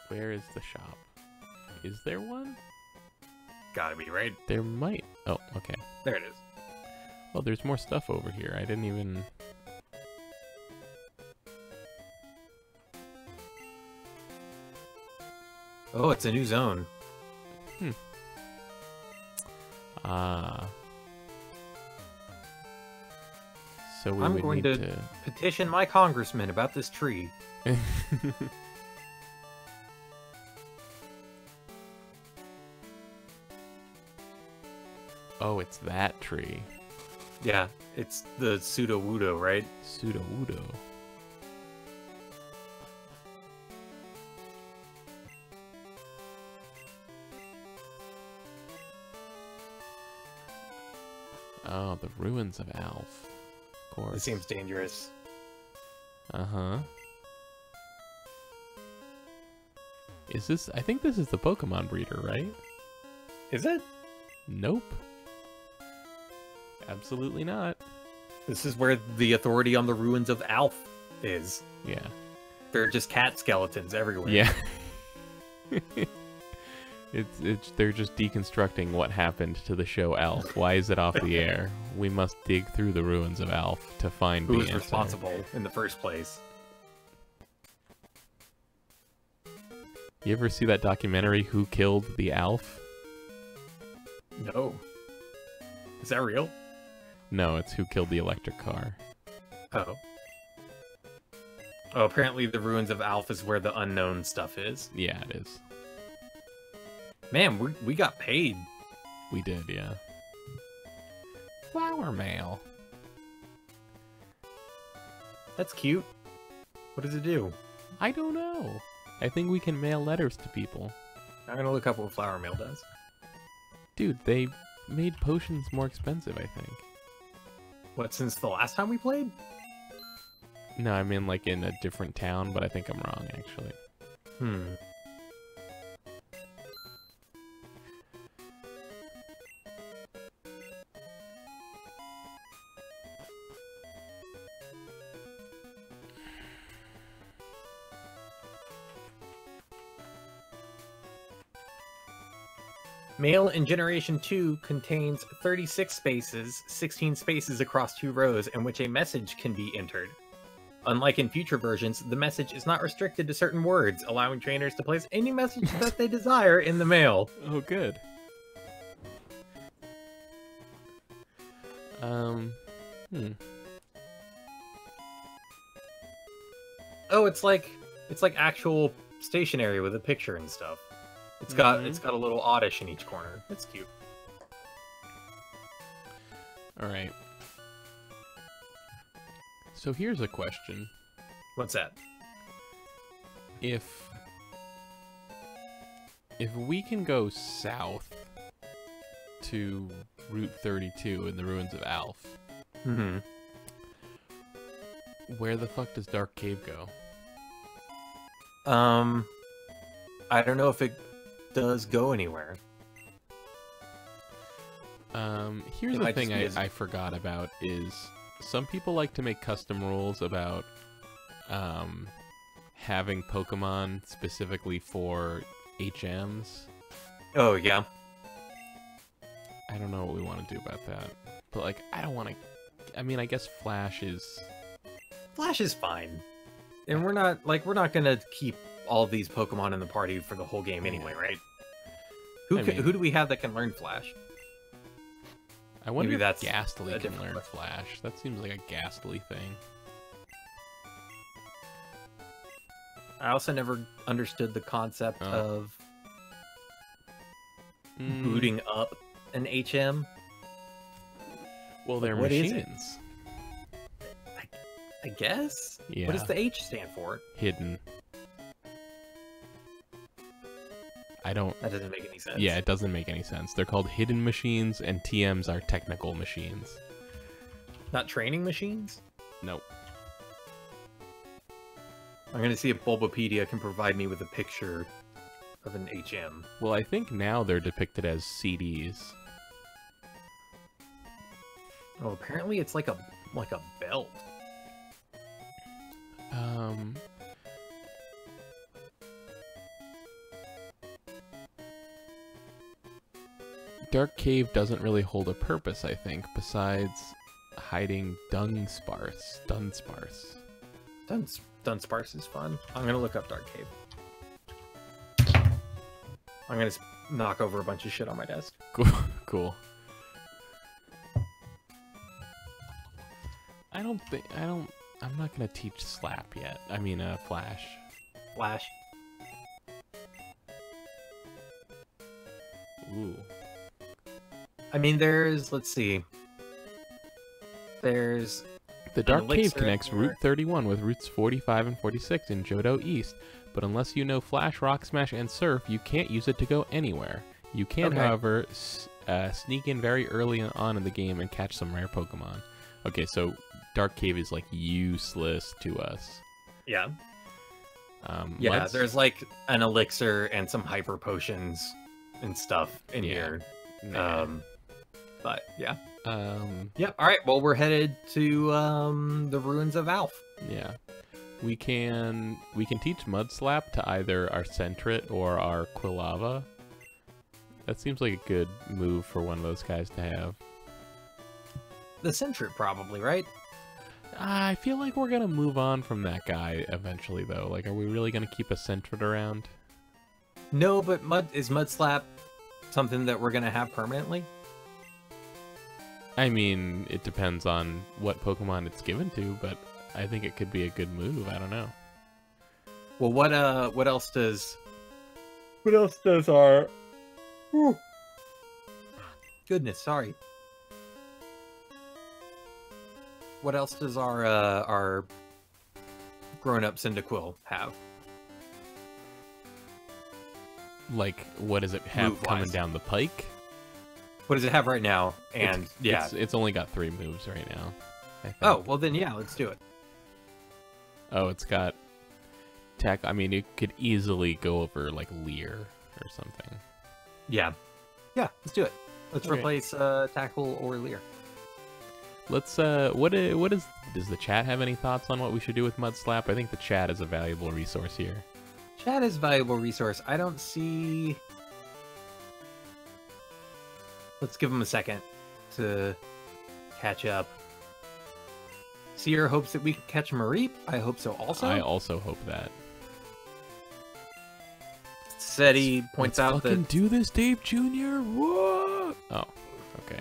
Where is the shop? Is there one? Gotta be, right? There might... Oh, okay. There it is. Oh, there's more stuff over here. I didn't even... Oh, it's a new zone. Ah. So we I'm would going need to petition my congressman about this tree. Oh, it's that tree. Yeah, it's the Pseudo-Wudo, right? Pseudo-Wudo. Oh, the ruins of Alf. Of course. It seems dangerous. Uh-huh. Is this... I think this is the Pokemon breeder, right? Is it? Nope. Absolutely not. This is where the authority on the ruins of Alf is. Yeah. There are just cat skeletons everywhere. Yeah. They're just deconstructing what happened to the show Alf. Why is it off the air? We must dig through the ruins of Alf to find who's the answer. responsible in the first place. You ever see that documentary, Who Killed the Alf? No. Is that real? No, it's Who Killed the Electric Car. Oh. Oh, apparently the ruins of Alf is where the unknown stuff is. Yeah, it is. Man, we got paid. We did, yeah. Flower mail. That's cute. What does it do? I don't know. I think we can mail letters to people. I'm gonna look up what flower mail does. Dude, they made potions more expensive, I think. What, since the last time we played? No, I mean like in a different town, but I think I'm wrong, actually. Mail in Generation 2 contains 36 spaces, 16 spaces across 2 rows, in which a message can be entered. Unlike in future versions, the message is not restricted to certain words, allowing trainers to place any message that they desire in the mail. Oh, good. Oh, it's like actual stationery with a picture and stuff. It's got a little oddish in each corner. It's cute. All right. So here's a question. What's that? If we can go south to Route 32 in the ruins of Alf, where the fuck does Dark Cave go? I don't know if it does go anywhere. Here's the thing I forgot about is some people like to make custom rules about having Pokemon specifically for HMs. Oh, yeah. I don't know what we want to do about that. But, like, I don't want to... I mean, I guess Flash is... Flash is fine. And we're not gonna keep all these Pokemon in the party for the whole game anyway, right? Who do we have that can learn Flash? I wonder if that's Ghastly can learn Flash. That seems like a Ghastly thing. I also never understood the concept of booting up an HM. Well, they're machines. I guess? Yeah. What does the H stand for? Hidden. I don't... That doesn't make any sense. Yeah, it doesn't make any sense. They're called hidden machines, and TMs are technical machines. Not training machines? Nope. I'm gonna see if Bulbapedia can provide me with a picture of an HM. Well, I think now they're depicted as CDs. Oh, apparently it's like a belt. Dark Cave doesn't really hold a purpose, I think, besides hiding Dunsparce. Dunsparce is fun. I'm gonna look up Dark Cave. I'm gonna knock over a bunch of shit on my desk. Cool. I'm not gonna teach Slap yet. I mean, Flash. Flash. Ooh. I mean, let's see. There's... The Dark Cave connects Route 31 with Routes 45 and 46 in Johto East, but unless you know Flash, Rock Smash, and Surf, you can't use it to go anywhere. You can, however, sneak in very early on in the game and catch some rare Pokemon. Okay, so Dark Cave is, like, useless to us. Yeah. Yeah, there's, like, an elixir and some hyper potions and stuff in here. But, yeah. Yep, alright, well, we're headed to, the ruins of Alph. Yeah. We can teach Mudslap to either our Sentret or our Quilava. That seems like a good move for one of those guys to have. The Sentret, probably, right? I feel like we're gonna move on from that guy eventually, though. Like, are we really gonna keep a Sentret around? No, but is Mudslap something that we're gonna have permanently? I mean, it depends on what Pokemon it's given to, but I think it could be a good move. I don't know. Well, what else does our... Whew. Goodness, sorry. What else does our grown-up Cyndaquil have? Like, what does it have coming down the pike? What does it have right now? And it's only got 3 moves right now, I think. Oh, well then yeah, let's do it. Oh, it's got tech. I mean, it could easily go over like Leer or something. Yeah. Yeah, let's do it. Let's replace Tackle or Leer. Let's does the chat have any thoughts on what we should do with Mudslap? I think the chat is a valuable resource here. Chat is a valuable resource. I don't see... Let's give him a second to catch up. Seer hopes that we can catch Mareep. I hope so also. I also hope that. Seti points out that... Fucking do this, Dave Jr. What? Oh, okay.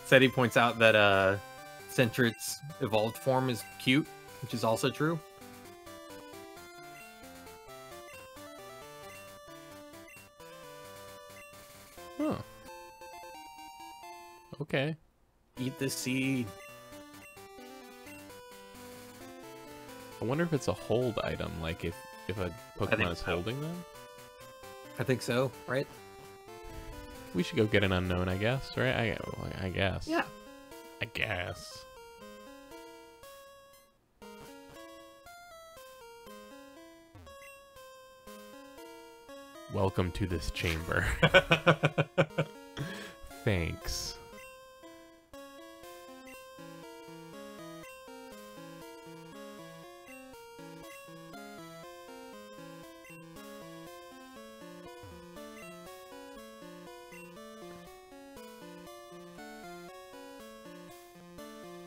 Seti points out that Sentret's evolved form is cute, which is also true. Huh. Okay. Eat the seed. I wonder if it's a hold item, like if a Pokemon is holding them? I think so, right? We should go get an unknown, I guess, right? I guess. Yeah. I guess. Welcome to this chamber. Thanks.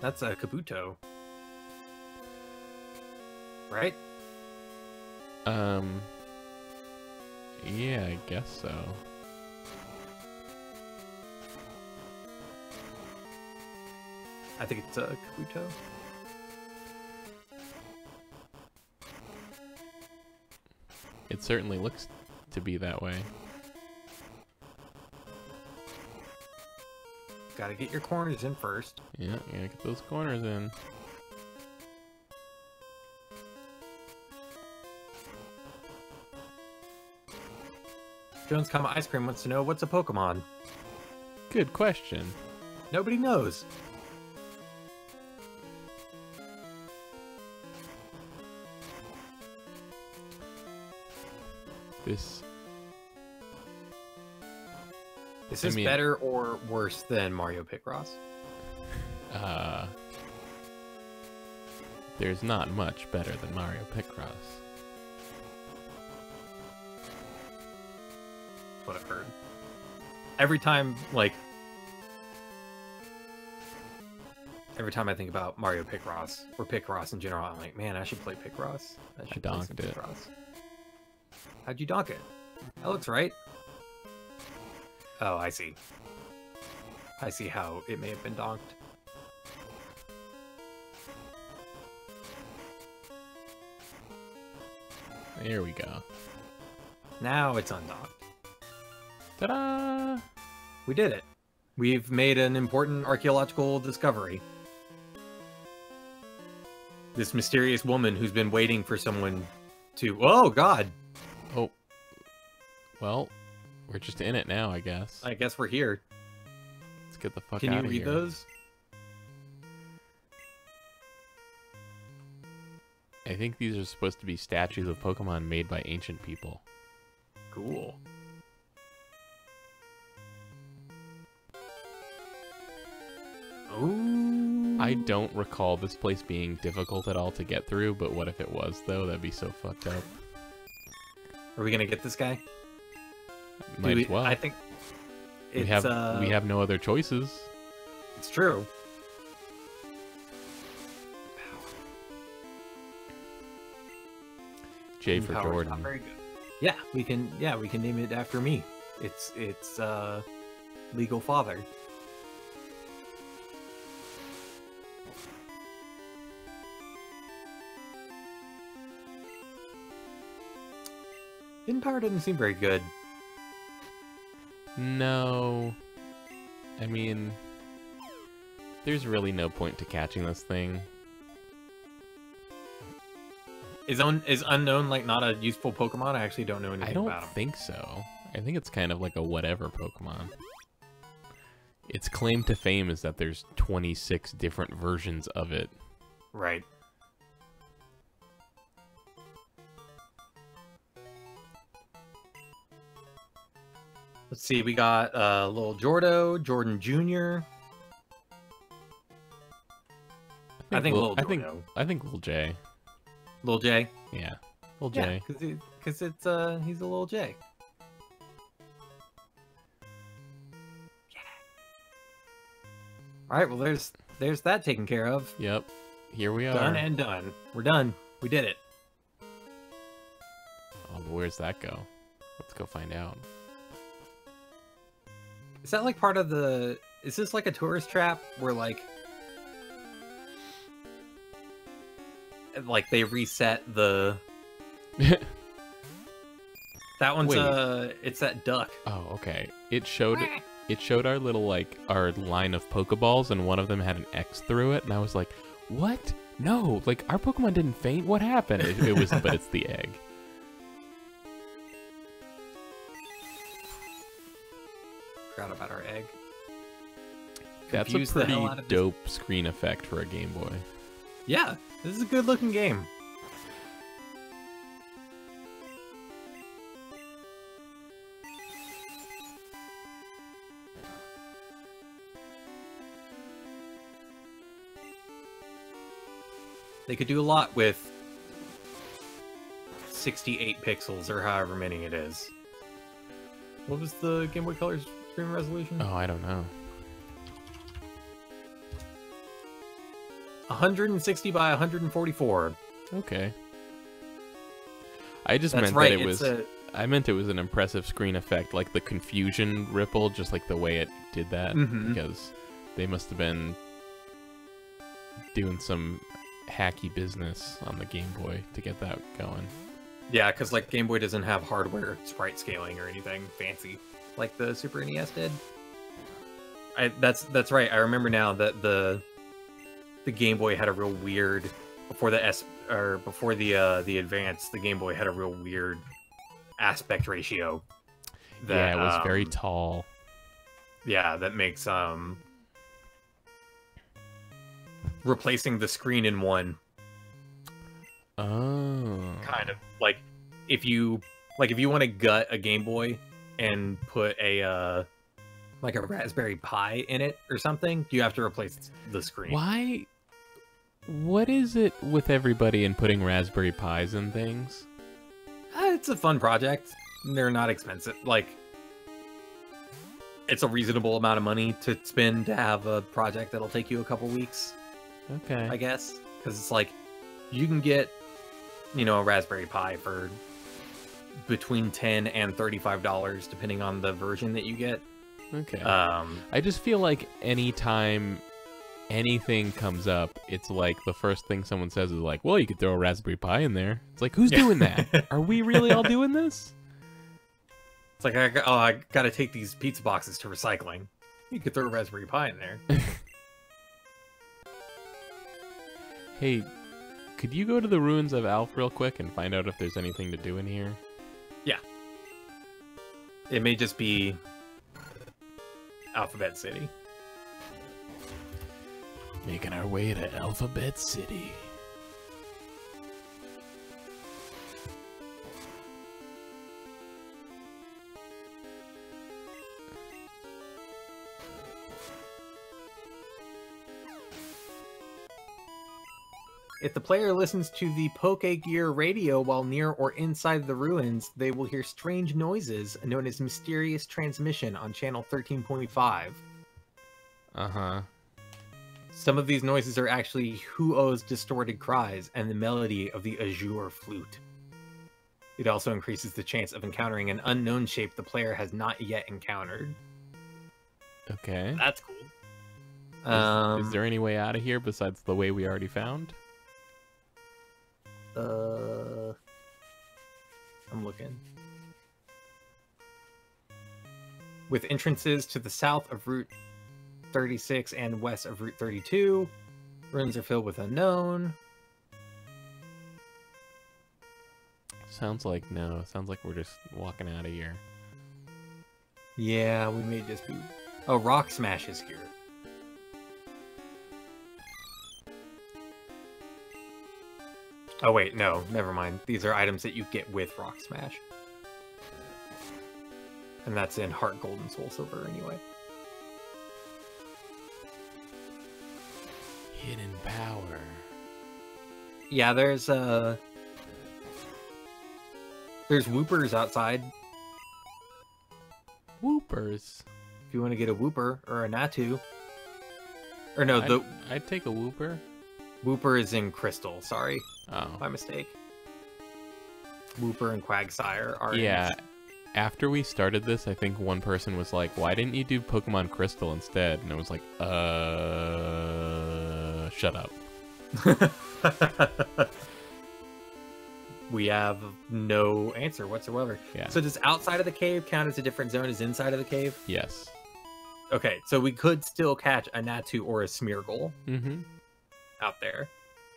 That's a Kabuto. Right? Yeah, I guess so. I think it's a Kabuto. It certainly looks to be that way. Gotta get your corners in first. Yeah, you gotta get those corners in. Jones, Ice Cream wants to know, what's a Pokemon? Good question. Nobody knows. This is better or worse than Mario Picross? There's not much better than Mario Picross. What I've heard. Every time I think about Mario Picross, or Picross in general, I'm like, man, I should play Picross. I should play some Picross. How'd you donk it? That looks right. Oh, I see. I see how it may have been donked. There we go. Now it's undocked. Ta-da! We did it. We've made an important archaeological discovery. This mysterious woman who's been waiting for someone to... Oh, God! Oh. Well, we're just in it now, I guess. I guess we're here. Let's get the fuck out Can of you here. read those? I think these are supposed to be statues of Pokemon made by ancient people. Cool. Ooh. I don't recall this place being difficult at all to get through, but what if it was, though? That'd be so fucked up. Are we gonna get this guy? Might as well. I think we have no other choices. It's true. J for Jordan. Not very good. Yeah, we can name it after me. It's legal father. Hidden power doesn't seem very good. No. I mean, there's really no point to catching this thing. Is Unknown like not a useful Pokemon? I actually don't know anything about him. I don't think so. I think it's kind of like a whatever Pokemon. Its claim to fame is that there's 26 different versions of it. Right. Let's see, we got little Jordo, Jordan Jr. I think Lil Jordo. I think Lil J. Lil J? Yeah. Lil J. Because he's a Lil J. Yeah. Alright, well there's that taken care of. Yep. Here we are. Done and done. We're done. We did it. Oh, but where's that go? Let's go find out. Is that like part of the... Is this like a tourist trap where like they reset the... That one's it's that duck. Oh, okay. It showed our little our line of Pokeballs, and one of them had an X through it, and I was like, what? No, like our Pokemon didn't faint. What happened? It was, but it's the egg. Forgot about our egg. That's a pretty dope screen effect for a Game Boy. Yeah, this is a good looking game. They could do a lot with 68 pixels or however many it is. What was the Game Boy Color screen resolution? Oh, I don't know. 160 by 144. Okay. I just meant that it was... I meant it was an impressive screen effect, like the confusion ripple, just like the way it did that, because they must have been doing some hacky business on the Game Boy to get that going. Yeah, because like Game Boy doesn't have hardware sprite scaling or anything fancy like the Super NES did. That's right. I remember now that the Game Boy had a real weird before the Advance. The Game Boy had a real weird aspect ratio. Yeah, it was very tall. Yeah, that makes replacing the screen in one. Oh. Kind of like if you want to gut a Game Boy and put a like a Raspberry Pi in it or something, you have to replace the screen. Why? What is it with everybody and putting Raspberry Pis in things? It's a fun project. They're not expensive. Like, it's a reasonable amount of money to spend to have a project that'll take you a couple weeks. Okay. I guess. Because it's like, you can get, a Raspberry Pi for between $10 and $35, depending on the version that you get. Okay. I just feel like anytime anything comes up, it's like the first thing someone says is like, well, you could throw a Raspberry Pi in there. It's like, who's doing that? Are we really all doing this? It's like, I gotta take these pizza boxes to recycling. You could throw a Raspberry Pi in there. Hey, could you go to the ruins of Alf real quick and find out if there's anything to do in here? Yeah. It may just be Alphabet City. Making our way to Alphabet City. If the player listens to the Pokegear radio while near or inside the ruins, they will hear strange noises known as mysterious transmission on channel 13.5. Uh-huh. Some of these noises are actually Huo's distorted cries and the melody of the Azure flute. It also increases the chance of encountering an unknown shape the player has not yet encountered. Okay. That's cool. Is there any way out of here besides the way we already found? I'm looking. With entrances to the south of Route 36 and west of Route 32, ruins are filled with unknown. Sounds like no. Sounds like we're just walking out of here. Yeah, we may just be... Oh, Rock Smash is here. Oh wait, no, never mind. These are items that you get with Rock Smash. And that's in Heart Gold and Soul Silver anyway. Hidden power. Yeah, there's Whoopers outside. Whoopers? If you want to get a Whooper or a Natu. Or no, I'd take a Whooper. Whooper is in Crystal, sorry. Oh. My mistake. Whooper and Quagsire are Yeah. After we started this, I think one person was like, why didn't you do Pokemon Crystal instead? And I was like, shut up. We have no answer whatsoever. Yeah. So does outside of the cave count as a different zone as inside of the cave? Yes. Okay, so we could still catch a Natu or a Smeargle out there.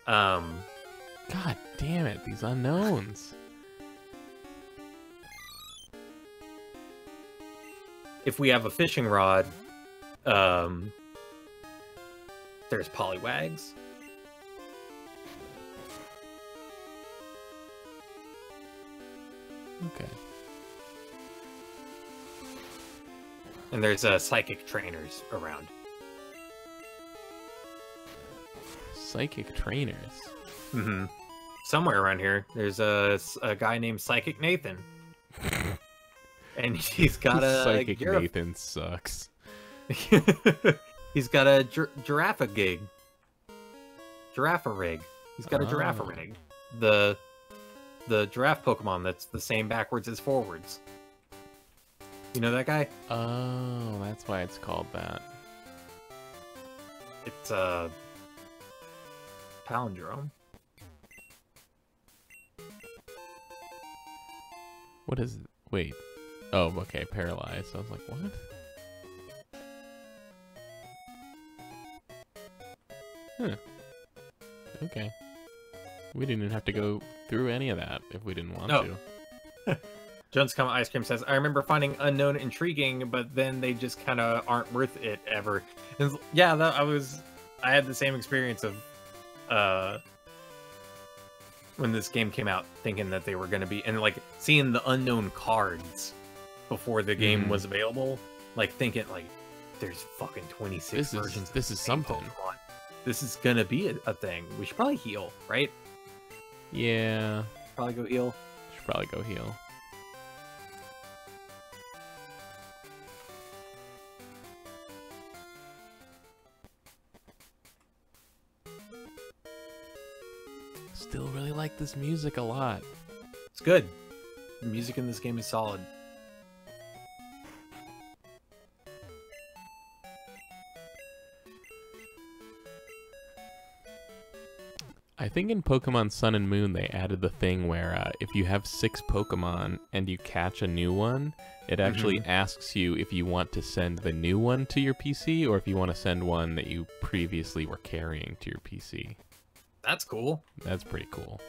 God damn it, these unknowns. If we have a fishing rod, there's Poliwags. Okay. And there's psychic trainers around. Psychic trainers? Mm-hmm. Somewhere around here, there's a guy named Psychic Nathan. And he's got a... Psychic Nathan sucks. He's got a Giraffe rig. He's got a Giraffe rig. The giraffe Pokemon that's the same backwards as forwards. You know that guy? Oh, that's why it's called that. It's a palindrome. What is it? Wait. Oh, okay, paralyzed. I was like, what? Huh. Okay. We didn't even have to go through any of that if we didn't want to. Jones Come Ice Cream says, I remember finding Unknown intriguing, but then they just kind of aren't worth it ever. And yeah, I had the same experience of when this game came out, thinking that they were going to be, and like seeing the Unknown cards before the game was available, like thinking like, there's fucking 26 versions. This is something. Pokemon. This is gonna be a thing. We should probably heal, right? Yeah. Probably go heal. Should probably go heal. Still really like this music a lot. It's good. The music in this game is solid. I think in Pokemon Sun and Moon they added the thing where if you have 6 Pokemon and you catch a new one, it actually asks you if you want to send the new one to your PC or if you want to send one that you previously were carrying to your PC. That's cool. That's pretty cool.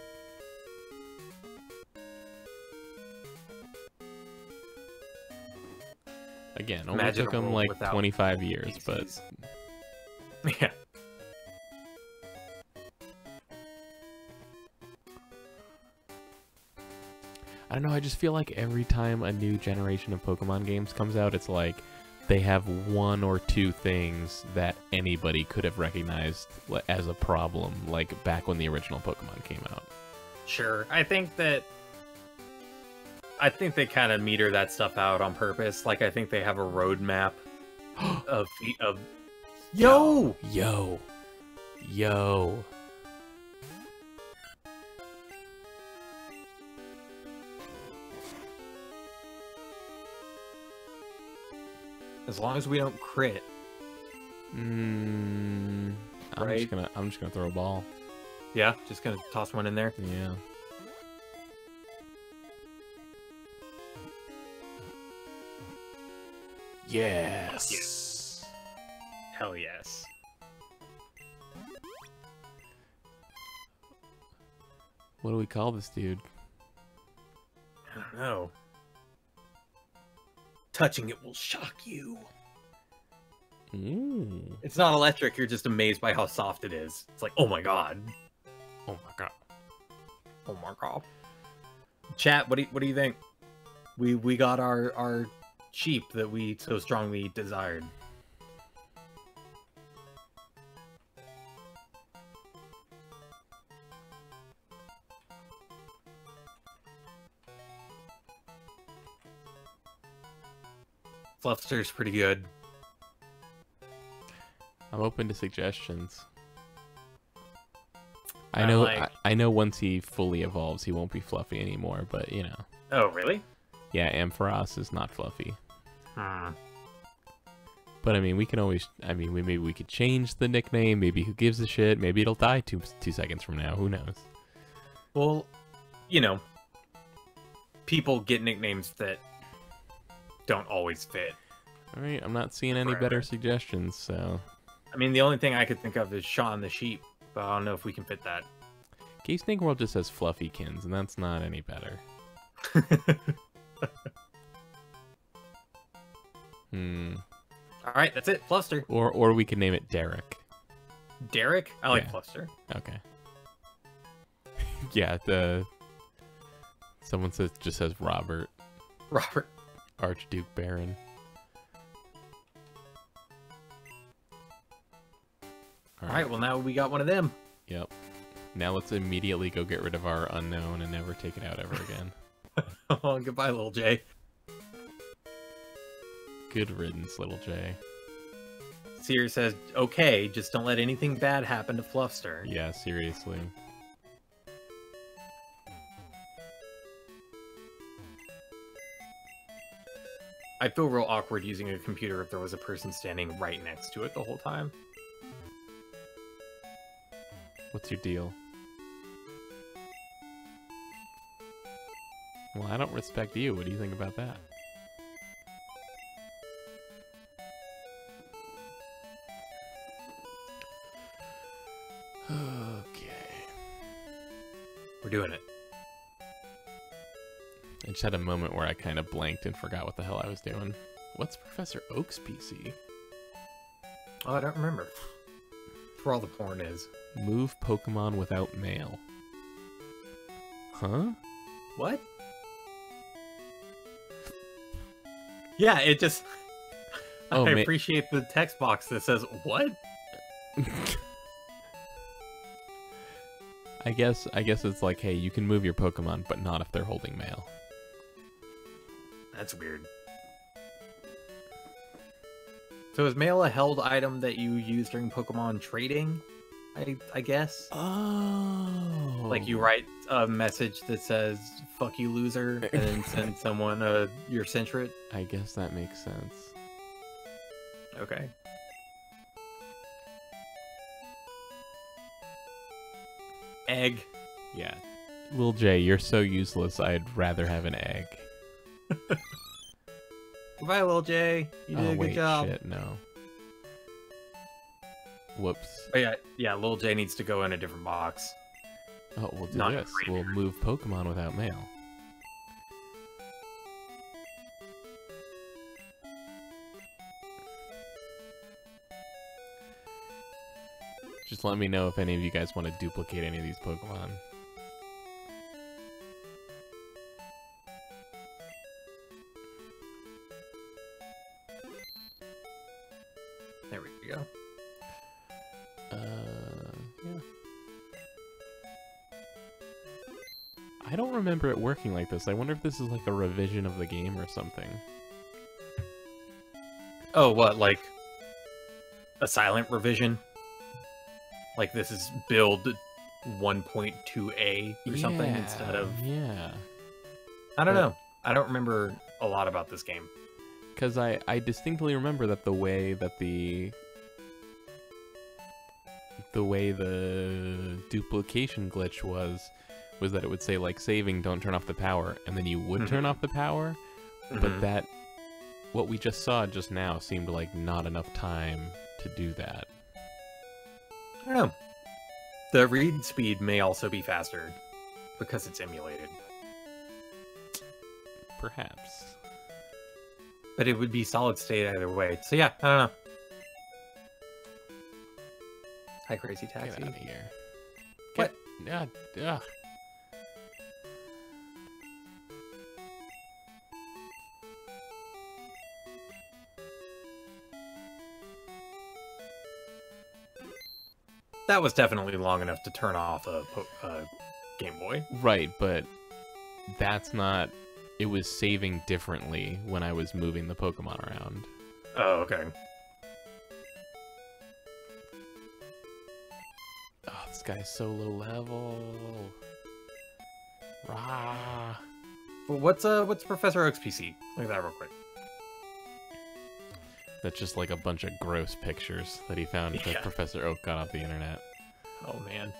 Again, only took them like 25 years, PCs. But... Yeah. I don't know, I just feel like every time a new generation of Pokemon games comes out, it's like they have 1 or 2 things that anybody could have recognized as a problem, like back when the original Pokemon came out. Sure. I think they kind of meter that stuff out on purpose. Like, I think they have a roadmap of Yo! As long as we don't crit. I'm Right? just gonna throw a ball. Yeah, just gonna toss one in there. Yeah. Yes. Hell yes. What do we call this dude? I don't know. Touching it will shock you. Ooh. It's not electric, you're just amazed by how soft it is. It's like, oh my god. Oh my god. Oh my god. Chat, what do you think? We got our sheep that we so strongly desired. Fluffster's pretty good. I'm open to suggestions. I know once he fully evolves, he won't be fluffy anymore, but you know. Oh, really? Yeah, Ampharos is not fluffy. Hmm. But I mean, we can always. I mean, maybe we could change the nickname. Maybe who gives a shit? Maybe it'll die two seconds from now. Who knows? Well, you know, people get nicknames that don't always fit. All right, I'm not seeing any better suggestions. So, I mean, the only thing I could think of is Sean the sheep, but I don't know if we can fit that. Cave Snake World just has Fluffykins, and that's not any better. All right, that's it. Fluster. Or we could name it Derek. Derek? I like Fluster. Okay. Yeah, someone just says Robert. Robert. Archduke Baron. All right, well now we got one of them. Yep. Now let's immediately go get rid of our unknown and never take it out ever again. Oh, goodbye, little J. Good riddance, little J. Seer says, okay, just don't let anything bad happen to Fluffster. Yeah, seriously. I'd feel real awkward using a computer if there was a person standing right next to it the whole time. What's your deal? Well, I don't respect you. What do you think about that? Okay. We're doing it. I just had a moment where I kind of blanked and forgot what the hell I was doing. What's Professor Oak's PC? Oh, I don't remember. That's where all the porn is. Move Pokemon without mail. Huh? What? Yeah, it just... Oh, I appreciate the text box that says, what? I guess it's like, hey, you can move your Pokemon, but not if they're holding mail. That's weird. So is mail a held item that you use during Pokemon trading? I guess? Oh. Like you write a message that says, fuck you, loser, and then send someone your Centret? I guess that makes sense. Okay. Egg. Yeah. Lil J, you're so useless, I'd rather have an egg. Goodbye, Lil J. You did a good job. Shit, no. Whoops. Oh, yeah, Lil J needs to go in a different box. Oh, we'll do this. We'll move Pokemon without mail. Just let me know if any of you guys want to duplicate any of these Pokemon. There we go. Yeah. I don't remember it working like this. I wonder if this is like a revision of the game or something. Oh, what, like a silent revision? Like this is build 1.2a or something instead of... Yeah. I don't know. I don't remember a lot about this game. Because I distinctly remember that the way the duplication glitch was that it would say, like, saving, don't turn off the power, and then you would turn off the power, but that, what we just saw just now seemed like not enough time to do that. I don't know. The read speed may also be faster because it's emulated. Perhaps. But it would be solid state either way. So yeah, I don't know. Hi, Crazy Taxi. Get out of here. What? Ugh. That was definitely long enough to turn off a Game Boy. Right, but that's not... It was saving differently when I was moving the Pokemon around. Oh, okay. Oh, this guy's so low level. Rah. Well, what's Professor Oak's PC? Look at that real quick. That's just like a bunch of gross pictures that he found that Professor Oak got off the internet. Oh man.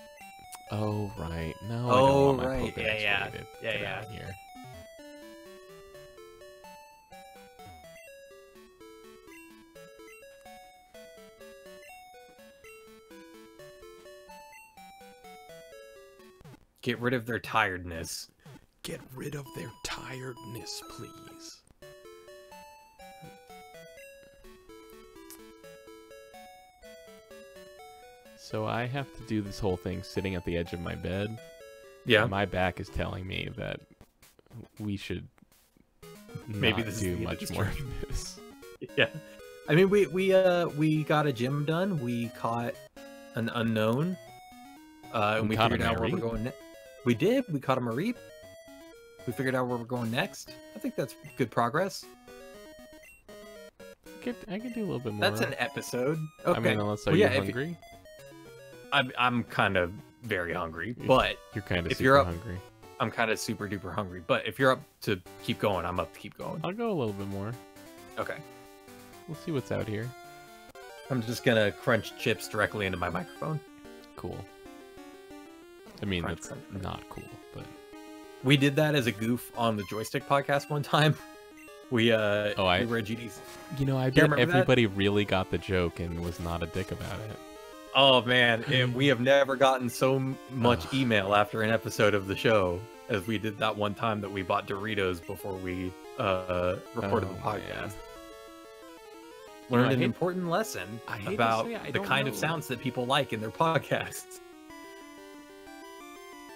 Oh right. No. Oh I don't want my right. Pokedex Yeah. rated. Yeah. Get Yeah. out of here. Get rid of their tiredness. Get rid of their tiredness, please. So I have to do this whole thing sitting at the edge of my bed. Yeah. My back is telling me that we should maybe not do much more of this. Yeah. I mean, we got a gym done. We caught an unknown. And we figured out where we're going next. We did. We caught a Mareep. We figured out where we're going next. I think that's good progress. I could do a little bit more. That's an episode. Okay. I mean, unless you're hungry. I'm kind of very hungry, but you're kind of hungry. I'm kind of super duper hungry, but if you're up to keep going, I'm up to keep going. I'll go a little bit more. Okay. We'll see what's out here. I'm just gonna crunch chips directly into my microphone. Cool. I mean, that's not cool, but... We did that as a goof on the Joystick podcast one time. We were at GD's. You know, I bet everybody really got the joke and was not a dick about it. Oh, man. And we have never gotten so much email after an episode of the show as we did that one time that we bought Doritos before we recorded the podcast. Learned an important lesson about the kind of sounds that people like in their podcasts.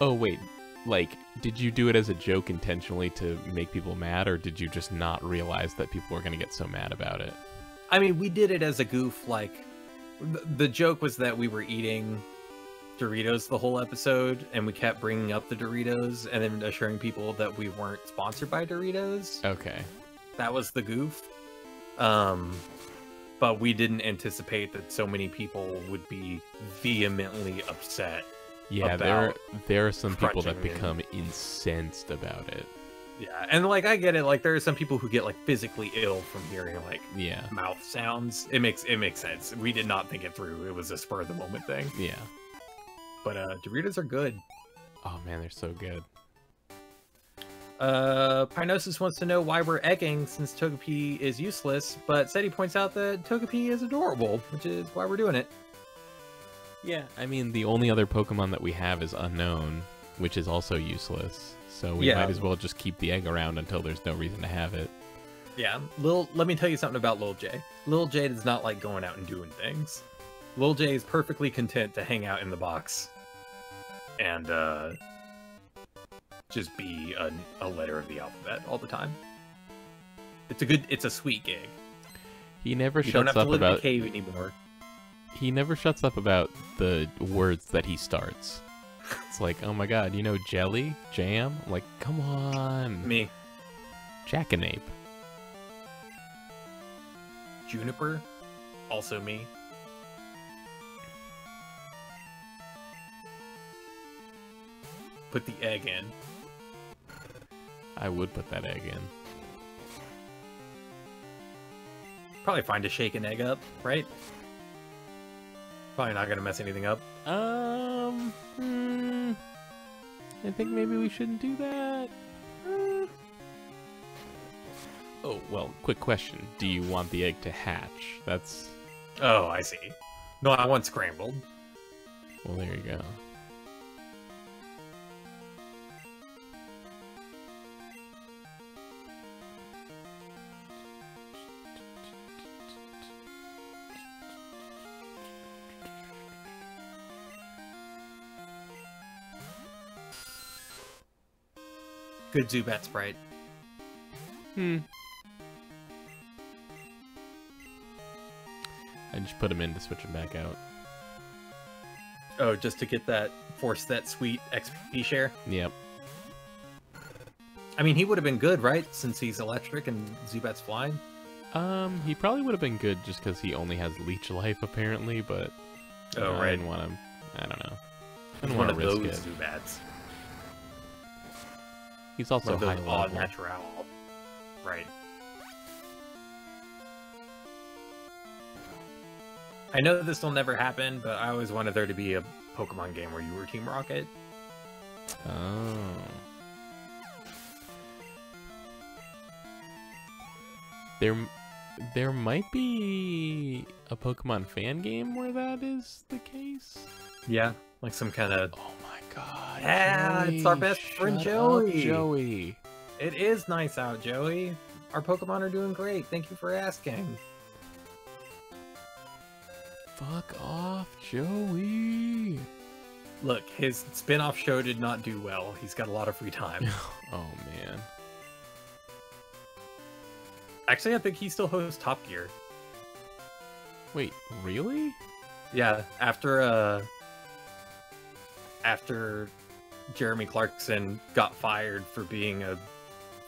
Oh, wait. Like, did you do it as a joke intentionally to make people mad, or did you just not realize that people were going to get so mad about it? I mean, we did it as a goof. Like, the joke was that we were eating Doritos the whole episode, and we kept bringing up the Doritos and then assuring people that we weren't sponsored by Doritos. Okay. That was the goof. But we didn't anticipate that so many people would be vehemently upset. Yeah, there are some people that become incensed about it. Yeah, and like I get it. Like there are some people who get like physically ill from hearing like mouth sounds. It makes sense. We did not think it through. It was a spur of the moment thing. Yeah. But Doritos are good. Oh man, they're so good. Pinosis wants to know why we're egging since Togepi is useless, but Seti points out that Togepi is adorable, which is why we're doing it. Yeah, I mean, the only other Pokemon that we have is Unknown, which is also useless. So we might as well just keep the egg around until there's no reason to have it. Yeah, let me tell you something about Lil J. Lil J does not like going out and doing things. Lil J is perfectly content to hang out in the box and just be a letter of the alphabet all the time. It's a sweet gig. He never you shuts don't have up to live about in a cave anymore. He never shuts up about the words that he starts. It's like, oh my god, you know jelly? Jam? I'm like, come on. Me. Jackanape. Juniper? Also me. Put the egg in. I would put that egg in. Probably find to shake an egg up, right? Probably not gonna mess anything up. I think maybe we shouldn't do that. Oh, well, quick question. Do you want the egg to hatch? That's... Oh, I see. No, I want scrambled. Well, there you go. Good Zubat sprite. I just put him in to switch him back out. Oh, just to get that, force that sweet XP share? Yep. I mean, he would have been good, right? Since he's electric and Zubat's flying? He probably would have been good just because he only has leech life, apparently, but... Oh, right. I didn't want him... I don't know. I don't one want of to those risk it. Zubats. He's also high level. Natural. Right. I know this will never happen, but I always wanted there to be a Pokemon game where you were Team Rocket. Oh. There might be a Pokemon fan game where that is the case. Yeah, like some kind of... Oh my god. Yeah, Joey, it's our best friend Joey. Joey. It is nice out, Joey. Our Pokemon are doing great. Thank you for asking. Fuck off, Joey. Look, his spin-off show did not do well. He's got a lot of free time. Oh, man. Actually, I think he still hosts Top Gear. Wait, really? Yeah, after Jeremy Clarkson got fired for being a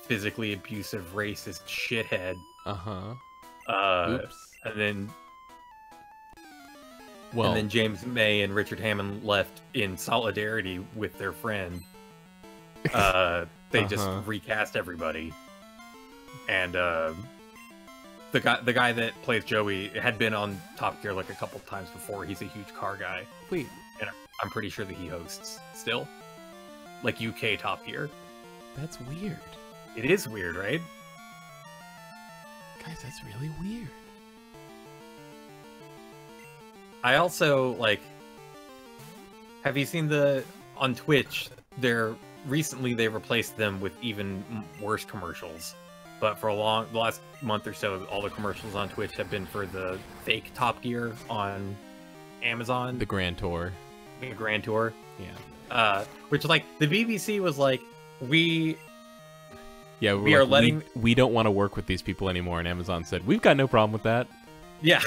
physically abusive, racist shithead. Oops. And then James May and Richard Hammond left in solidarity with their friend. They just recast everybody. And the guy that plays Joey had been on Top Gear like a couple times before. He's a huge car guy. Wait. And I'm pretty sure that he hosts still. Like UK Top Gear. That's weird. It is weird, right? Guys, that's really weird. I also, like... Have you seen on Twitch, recently they replaced them with even worse commercials. But for the last month or so, all the commercials on Twitch have been for the fake Top Gear on Amazon. The Grand Tour. The Grand Tour. Yeah. Which, like, the BBC was like, we don't want to work with these people anymore, and Amazon said, we've got no problem with that. Yeah.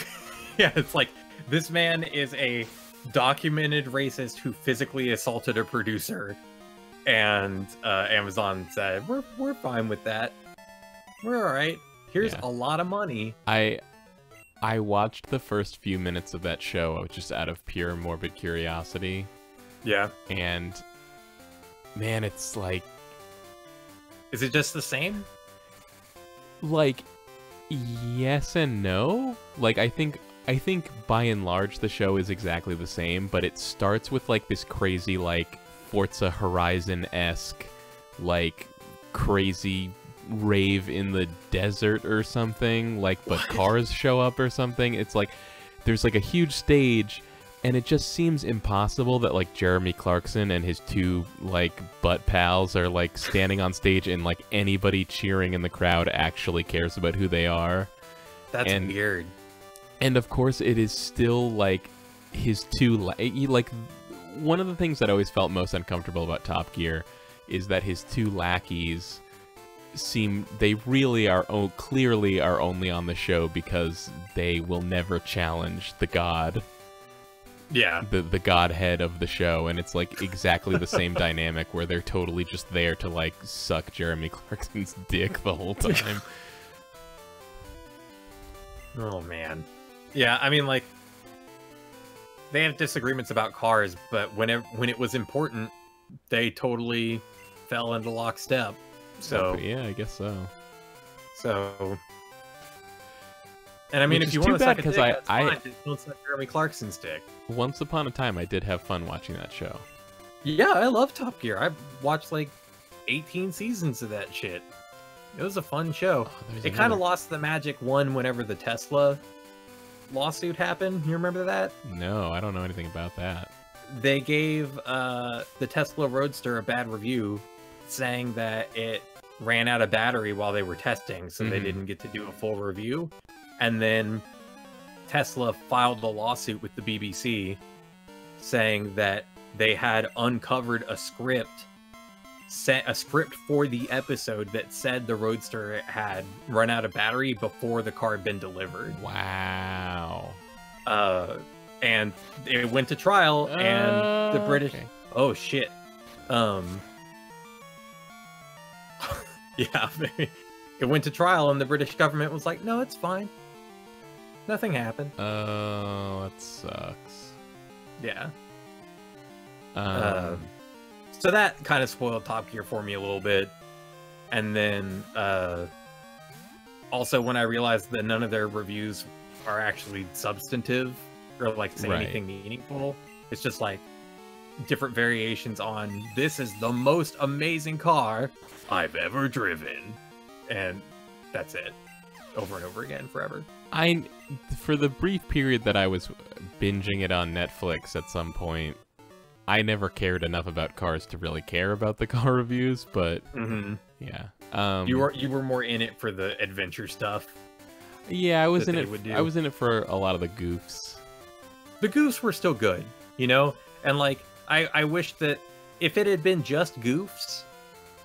Yeah, it's like, this man is a documented racist who physically assaulted a producer. And Amazon said, we're fine with that. We're alright. Here's a lot of money. I watched the first few minutes of that show just out of pure morbid curiosity. Yeah. And, man, it's like... Is it just the same? Like, yes and no. Like, I think I think by and large the show is exactly the same, but it starts with like this crazy like Forza Horizon-esque like crazy rave in the desert or something, like, but cars show up or something. It's like there's like a huge stage, and it just seems impossible that like Jeremy Clarkson and his two like butt pals are like standing on stage and like anybody cheering in the crowd actually cares about who they are. That's weird. And of course it is still like his two like one of the things that I always felt most uncomfortable about Top Gear is that his two lackeys they really are clearly are only on the show because they will never challenge the god. Yeah. The godhead of the show, and it's like exactly the same dynamic where they're totally just there to like suck Jeremy Clarkson's dick the whole time. Oh man. Yeah, I mean like they have disagreements about cars, but when it was important, they totally fell into lockstep. So yeah, I guess so. So and I mean, if you want to suck a dick, that's fine. Just don't suck Jeremy Clarkson's dick. Once upon a time, I did have fun watching that show. Yeah, I love Top Gear. I watched like 18 seasons of that shit. It was a fun show. It kind of lost the magic whenever the Tesla lawsuit happened. You remember that? No, I don't know anything about that. They gave the Tesla Roadster a bad review, saying that it ran out of battery while they were testing, so they didn't get to do a full review. And then Tesla filed a lawsuit with the BBC saying that they had uncovered a script for the episode that said the Roadster had run out of battery before the car had been delivered. Wow. And it went to trial, and the British... Okay. Oh, shit. Yeah, it went to trial, and the British government was like, no, it's fine. Nothing happened. Oh, that sucks. Yeah. So that kind of spoiled Top Gear for me a little bit. And then, also when I realized that none of their reviews are actually substantive, or like say anything meaningful, it's just like different variations on, this is the most amazing car I've ever driven. And that's it. Over and over again, forever. For the brief period that I was binging it on Netflix at some point, I never cared enough about cars to really care about the car reviews, but yeah. You were more in it for the adventure stuff. Yeah, I was in it. I was in it for a lot of the goofs. The goofs were still good, you know? And like I wish that if it had been just goofs,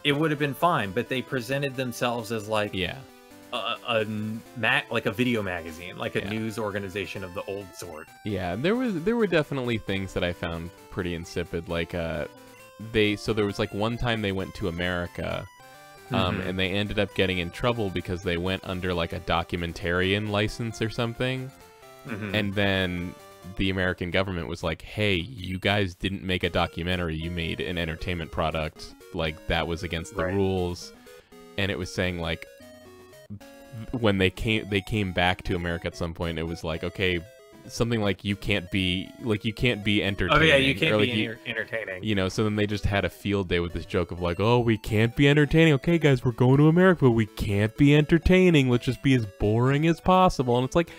it would have been fine, but they presented themselves as like like a video magazine, like a news organization of the old sort. Yeah, there were definitely things that I found pretty insipid. Like so there was like one time they went to America, and they ended up getting in trouble because they went under like a documentarian license or something, and then the American government was like, "Hey, you guys didn't make a documentary; you made an entertainment product. Like that was against the rules." And it was saying like, when they came back to America at some point, it was like, okay, something like you can't be entertaining. Oh yeah, you can't be entertaining. You know, so then they just had a field day with this joke of like, oh, we can't be entertaining. Okay, guys, we're going to America, but we can't be entertaining. Let's just be as boring as possible. And it's like,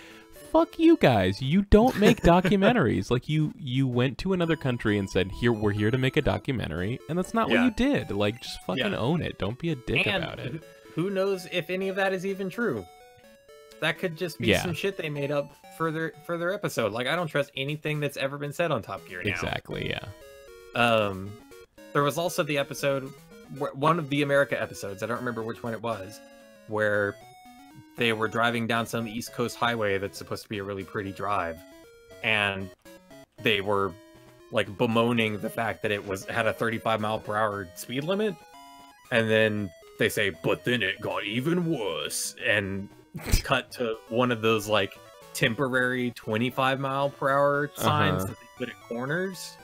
fuck you guys. You don't make documentaries. Like you went to another country and said, we're here to make a documentary, and that's not what you did. Like, just fucking own it. Don't be a dick about it. Who knows if any of that is even true? That could just be some shit they made up for their episode. Like, I don't trust anything that's ever been said on Top Gear now. Exactly, yeah. There was also the episode, one of the America episodes, I don't remember which one it was, where they were driving down some East Coast highway that's supposed to be a really pretty drive, and they were like bemoaning the fact that it had a 35-mile-per-hour speed limit, and then they say, but then it got even worse, and cut to one of those like temporary 25-mile-per-hour signs that they put at corners,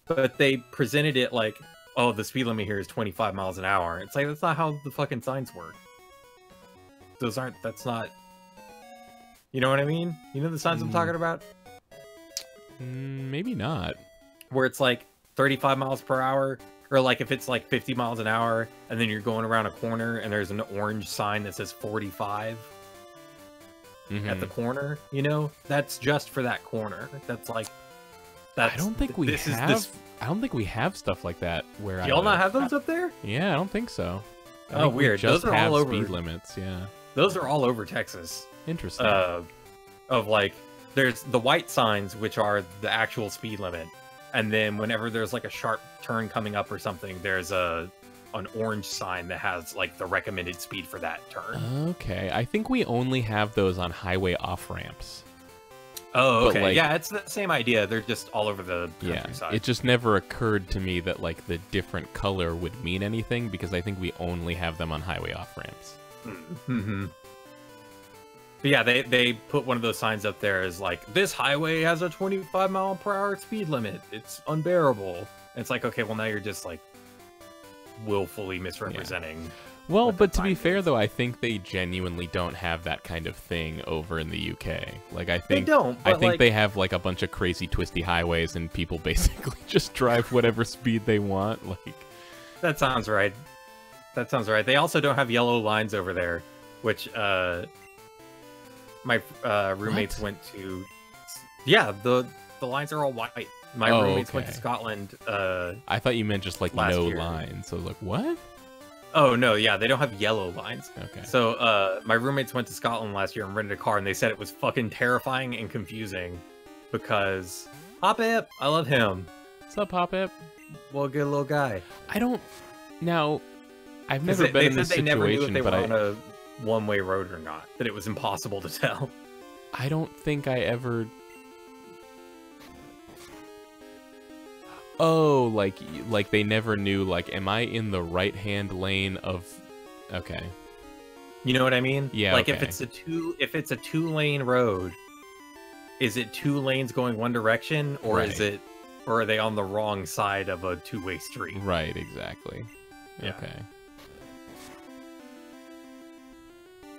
but they presented it like, oh, the speed limit here is 25 miles an hour. It's like, that's not how the fucking signs work. That's not, You know what I mean? You know the signs I'm talking about? Maybe not. Where it's like 35 miles per hour, or like if it's like 50 miles an hour, and then you're going around a corner and there's an orange sign that says 45 at the corner, you know? That's just for that corner. That's like... I don't think we have... I don't think we have stuff like that where y'all not have those up there? Yeah, I don't think so. Oh, weird. Just those are have all over speed limits, yeah. Those are all over Texas. Interesting. Of like, there's the white signs, which are the actual speed limit, and then whenever there's like a sharp turn coming up or something, there's an orange sign that has like the recommended speed for that turn. Okay, I think we only have those on highway off-ramps. Oh, okay. Like, yeah, it's the same idea. They're just all over the countryside. Yeah, it just never occurred to me that like the different color would mean anything, because I think we only have them on highway off-ramps. Mm-hmm. But yeah, they put one of those signs up there as like, this highway has a 25 mile per hour speed limit. It's unbearable. And it's like, okay, well now you're just like willfully misrepresenting. Yeah. Well, but to be fair though, I think they genuinely don't have that kind of thing over in the UK. Like I think they don't. I think they have like a bunch of crazy twisty highways and people basically just drive whatever speed they want. Like that sounds right. That sounds right. They also don't have yellow lines over there, which my roommates went to. Yeah, the lines are all white. My roommates went to Scotland. I thought you meant just like no lines. So I was like, what? Oh no, yeah, they don't have yellow lines. Okay. So my roommates went to Scotland last year and rented a car, and they said it was fucking terrifying and confusing because Hop-Ip, I love him. What's up, Hop-Ip? Well, good little guy. I don't. Now, I've never been in this situation, they never knew if they but were on a one-way road or not. That it was impossible to tell. I don't think I ever. Oh, like they never knew, like, am I in the right-hand lane of... Okay. You know what I mean? Yeah, like, okay. if it's a two-lane road, is it two lanes going one direction, or or are they on the wrong side of a two-way street? Right, exactly. Yeah. Okay.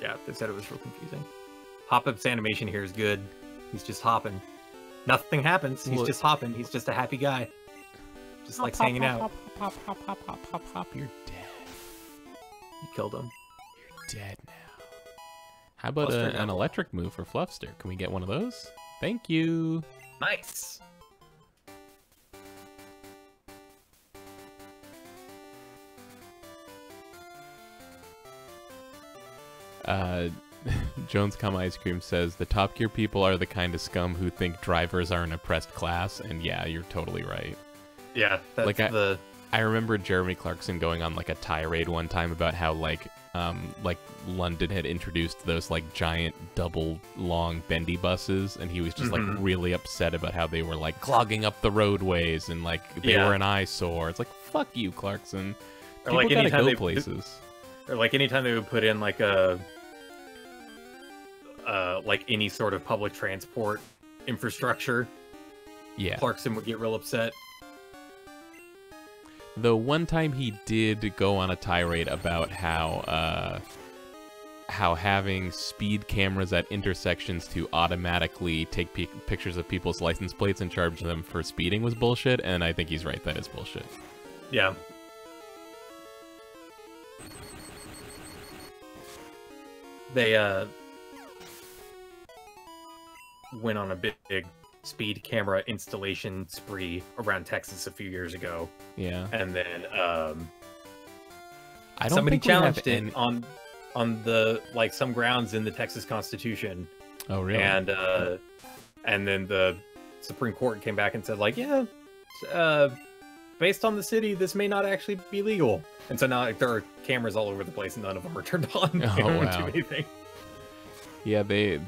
Yeah, they said it was real confusing. Hop-Up's animation here is good. He's just hopping. Nothing happens. He's just hopping. He's just a happy guy. Just like hanging out. Hop, hop, hop, hop, hop, hop. You're dead. You killed him. You're dead now. How about an electric move for Fluffster? Can we get one of those? Thank you. Nice. Jones Come Ice Cream says, the Top Gear people are the kind of scum who think drivers are an oppressed class, and yeah, you're totally right. Yeah, that's like I remember Jeremy Clarkson going on like a tirade one time about how like London had introduced those like giant double long bendy buses, and he was just like really upset about how they were like clogging up the roadways and like they were an eyesore. It's like, fuck you, Clarkson. People like gotta go places. Or like anytime they would put in like a like any sort of public transport infrastructure, yeah, Clarkson would get real upset. Though one time he did go on a tirade about how having speed cameras at intersections to automatically take pictures of people's license plates and charge them for speeding was bullshit, and I think he's right, that is bullshit. Yeah. They went on a big speed camera installation spree around Texas a few years ago. Yeah. And then I don't somebody think challenged it on the like some grounds in the Texas Constitution. Oh, really? And then the Supreme Court came back and said like, yeah, based on the city, this may not actually be legal. And so now like, there are cameras all over the place and none of them are turned on. Oh, they don't wow. do anything. Yeah, they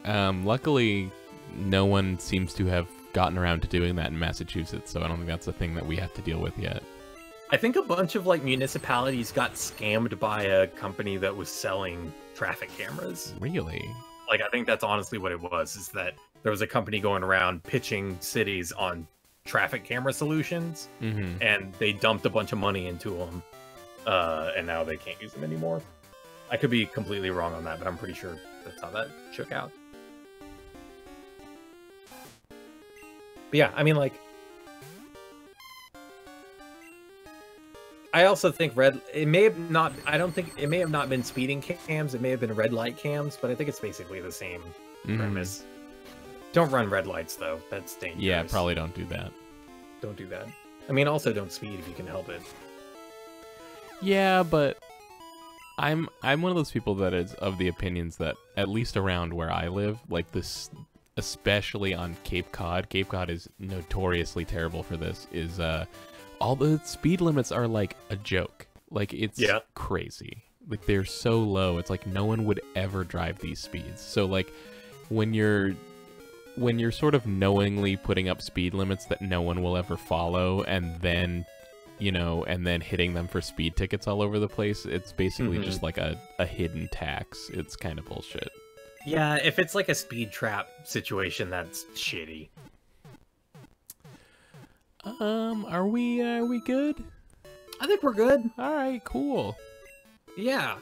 luckily no one seems to have gotten around to doing that in Massachusetts, so I don't think that's a thing that we have to deal with yet. I think a bunch of like municipalities got scammed by a company that was selling traffic cameras. Really? Like, I think that's honestly what it was, is that there was a company going around pitching cities on traffic camera solutions, and they dumped a bunch of money into them, and now they can't use them anymore. I could be completely wrong on that, but I'm pretty sure that's how that shook out. But yeah, I mean, like, I also think it may have not, I don't think, it may have not been speeding cams, it may have been red light cams, but I think it's basically the same premise. Don't run red lights, though. That's dangerous. Yeah, probably don't do that. Don't do that. I mean, also don't speed if you can help it. Yeah, but I'm one of those people that is of the opinions that, at least around where I live, like this, especially on Cape Cod is notoriously terrible for this, is all the speed limits are like a joke. Like, it's crazy. Like, they're so low. It's like no one would ever drive these speeds. So, like, when you're sort of knowingly putting up speed limits that no one will ever follow, and then, you know, and then hitting them for speed tickets all over the place, it's basically just like a hidden tax. It's kind of bullshit. Yeah, if it's like a speed trap situation, that's shitty. Are we good? I think we're good. All right, cool. Yeah.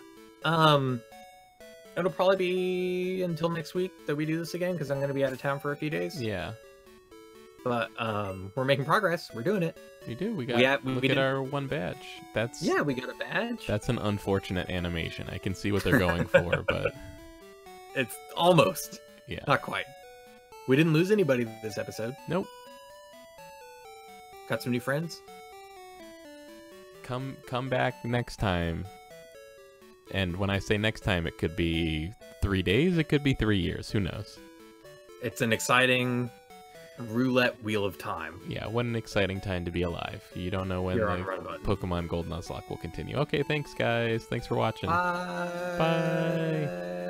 It'll probably be until next week that we do this again, because I'm going to be out of town for a few days. Yeah. But we're making progress. We're doing it. We do. We got look at our one badge. Yeah, we got a badge. That's an unfortunate animation. I can see what they're going for, but it's almost. Yeah. Not quite. We didn't lose anybody this episode. Nope. Got some new friends. Come back next time. And when I say next time, it could be 3 days, it could be 3 years. Who knows? It's an exciting roulette wheel of time. Yeah, what an exciting time to be alive. You don't know when the Pokemon Gold Nuzlocke will continue. Okay, thanks, guys. Thanks for watching. Bye. Bye.